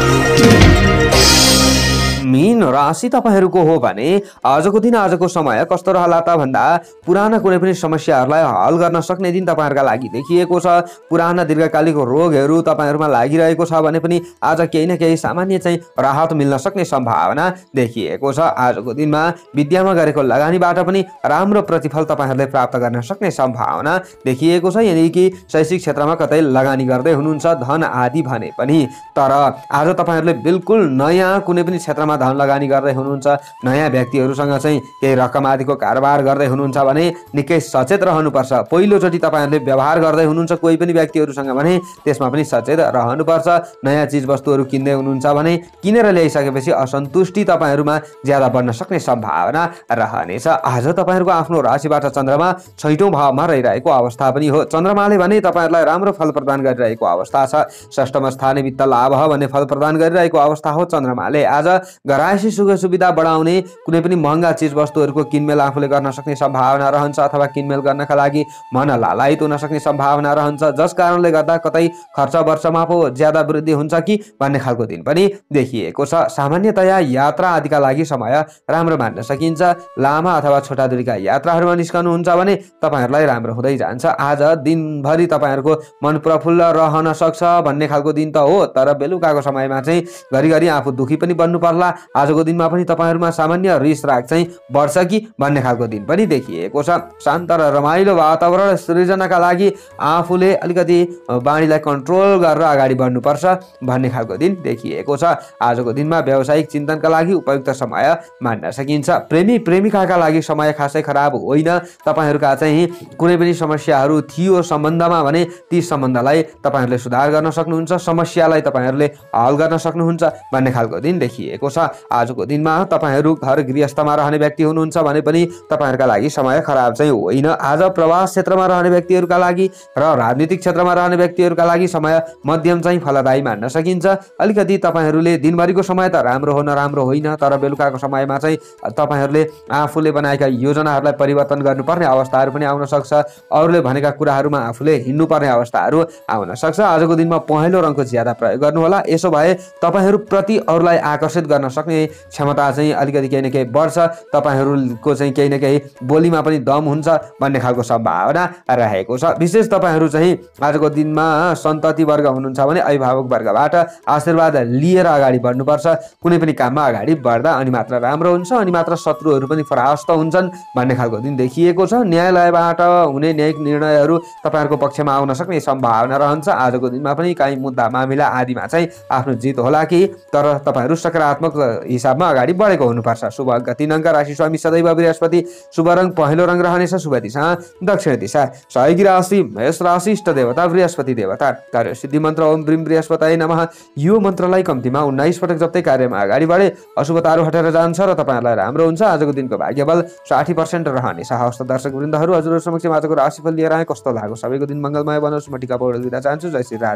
मीन राशि तपाईँहरूको हो भने आजको दिन आजको समय कस्तो रहला त भन्दा पुराना कुनै पनि समस्याहरूलाई हल गर्न सक्ने दिन तपाईँहरूका लागि देखिएको छ। पुराना दीर्घकालिक रोगहरू तपाईँहरूमा लागिरहेको छ भने पनि आज केही न केही सामान्य चाहिँ राहत मिल्न सक्ने सम्भावना देखिएको छ। आजको दिनमा विद्यामा गरेको लगानीबाट पनि राम्रो प्रतिफल तपाईँहरूले प्राप्त गर्न सक्ने सम्भावना देखिएको छ। यानि कि शैक्षिक क्षेत्रमा कतै लगानी गर्दै हुनुहुन्छ धन आदि भने पनि, तर आज तपाईँहरूले बिल्कुल नयाँ कुनै पनि क्षेत्रमा धन लगानी गर्दै हुनुहुन्छ, नयाँ व्यक्तिहरूसँग चाहिँ केही रकम आदिको कारोबार गर्दै हुनुहुन्छ भने निकै सचेत रहनुपर्छ। पहिलोचोटि तपाईँहरूले व्यवहार गर्दै हुनुहुन्छ कोही पनि व्यक्तिहरूसँग भने त्यसमा पनि सचेत रहनुपर्छ। नयाँ चिज वस्तुहरू किन्दै हुनुहुन्छ भने किनेर ल्याइसकेपछि असन्तुष्टि तपाईँहरूमा ज्यादा बढ्न सक्ने सम्भावना रहनेछ। आज तपाईँहरूको आफ्नो राशिबाट चन्द्रमा 6औं भावमा रहिरहेको अवस्था पनि हो। चन्द्रमाले भने तपाईँहरूलाई राम्रो फल प्रदान गरिरहेको अवस्था छ। षष्ठम स्थाने वित्त लाभ भन्ने फल प्रदान गरिरहेको अवस्था हो। चन्द्रमाले आज घरायसी सुख सुविधा बढाउने कुनै पनि महँगा चिज वस्तुहरूको किनमेल आफूले गर्न सक्ने सम्भावना रहन्छ अथवा किनमेल गर्नका लागि मन लालायित हुन सक्ने सम्भावना रहन्छ, जस कारणले गर्दा कतै खर्च वर्षमा पो ज्यादा वृद्धि हुन्छ कि भन्ने खालको दिन पनि देखिएको छ। सामान्यतया यात्रा आदिका लागि समय राम्रो मान्न सकिन्छ। लामा अथवा छोटा दूरीका यात्राहरूमा निस्कनुहुन्छ भने तपाईँहरूलाई राम्रो हुँदै जान्छ। आज दिनभरि तपाईँहरूको मन प्रफुल्ल रहन सक्छ भन्ने खालको दिन त हो, तर बेलुकाको समयमा चाहिँ घरिघरि आफू दुखी पनि बन्नु पर्ला। आजको दिनमा पनि तपाईँहरूमा सामान्य रिस राग चाहिँ बढ्छ कि भन्ने खालको दिन पनि देखिएको छ। शान्त र रमाइलो वातावरण सृजनाका लागि आफूले अलिकति बाणीलाई कन्ट्रोल गरेर अगाडि बढ्नुपर्छ भन्ने खालको दिन देखिएको छ। आजको दिनमा व्यावसायिक चिन्तनका लागि उपयुक्त समय मान्न सकिन्छ। प्रेमी प्रेमिकाका लागि समय खासै खराब होइन। तपाईँहरूका चाहिँ कुनै पनि समस्याहरू थियो सम्बन्धमा भने ती सम्बन्धलाई तपाईँहरूले सुधार गर्न सक्नुहुन्छ, समस्यालाई तपाईँहरूले हल गर्न सक्नुहुन्छ भन्ने खालको दिन देखिएको छ। आजको दिनमा तपाईँहरू घर गृहस्थमा रहने व्यक्ति हुनुहुन्छ भने पनि तपाईँहरूका लागि समय खराब चाहिँ होइन। आज प्रवास क्षेत्रमा रहने व्यक्तिहरूका लागि र राजनीतिक क्षेत्रमा रहने व्यक्तिहरूका लागि समय मध्यम चाहिँ फलदायी मान्न सकिन्छ। अलिकति तपाईँहरूले दिनभरिको समय त राम्रो हो नराम्रो होइन, तर बेलुकाको समयमा चाहिँ तपाईँहरूले आफूले बनाएका योजनाहरूलाई परिवर्तन गर्नुपर्ने अवस्थाहरू पनि आउन सक्छ। अरूले भनेका कुराहरूमा आफूले हिँड्नुपर्ने अवस्थाहरू आउन सक्छ। आजको दिनमा पहेँलो रङको ज्यादा प्रयोग गर्नुहोला। यसो भए तपाईँहरू प्रति अरूलाई आकर्षित गर्न सक्ने क्षमता चाहिँ अलिकति केही न केही बढ्छ, तपाईँहरूको चाहिँ केही न केही बोलीमा पनि दम हुन्छ भन्ने खालको सम्भावना रहेको छ। विशेष तपाईँहरू चाहिँ आजको दिनमा सन्तति वर्ग हुनुहुन्छ भने अभिभावक वर्गबाट आशीर्वाद लिएर अगाडि बढ्नुपर्छ। कुनै पनि काममा अगाडि बढ्दा अनि मात्र राम्रो हुन्छ, अनि मात्र शत्रुहरू पनि परास्त हुन्छन् भन्ने खालको दिन देखिएको छ। न्यायालयबाट हुने न्यायिक निर्णयहरू तपाईँहरूको पक्षमा आउन सक्ने सम्भावना रहन्छ। आजको दिनमा पनि काहीँ मुद्दा मामिला आदिमा चाहिँ आफ्नो जित होला कि, तर तपाईँहरू सकारात्मक हिसाबमा अगाडि बढेको हुनुपर्छ। शुभ अङ्क 3 अङ्क, राशि स्वामी सदैव बृहस्पति, शुभ रङ पहेँलो रङ रहनेछ, शुभ दिशा दक्षिण दिशा, सहयोगी राशि मेष राशि, इष्ट देवता बृहस्पति देवता, कार्य सिद्धि मन्त्र ओम ब्रीम बृहस्पतिये नमः। यो मन्त्रलाई कम्तीमा 19 पटक जप्दै कार्यमा अगाडि बढे अशुभताहरू हटेर जान्छ र तपाईँहरूलाई राम्रो हुन्छ। आजको दिनको भाग्यबल 60% रहनेछ। हस्त दर्शक वृन्दहरू, हजुरहरू समक्ष आजको राशिफल लिएर आए, कस्तो लाग्यो? सबैको दिन मङ्गलमय बनोस्। म टिका पौडेल बिदा चाहन्छु। जय श्री राम।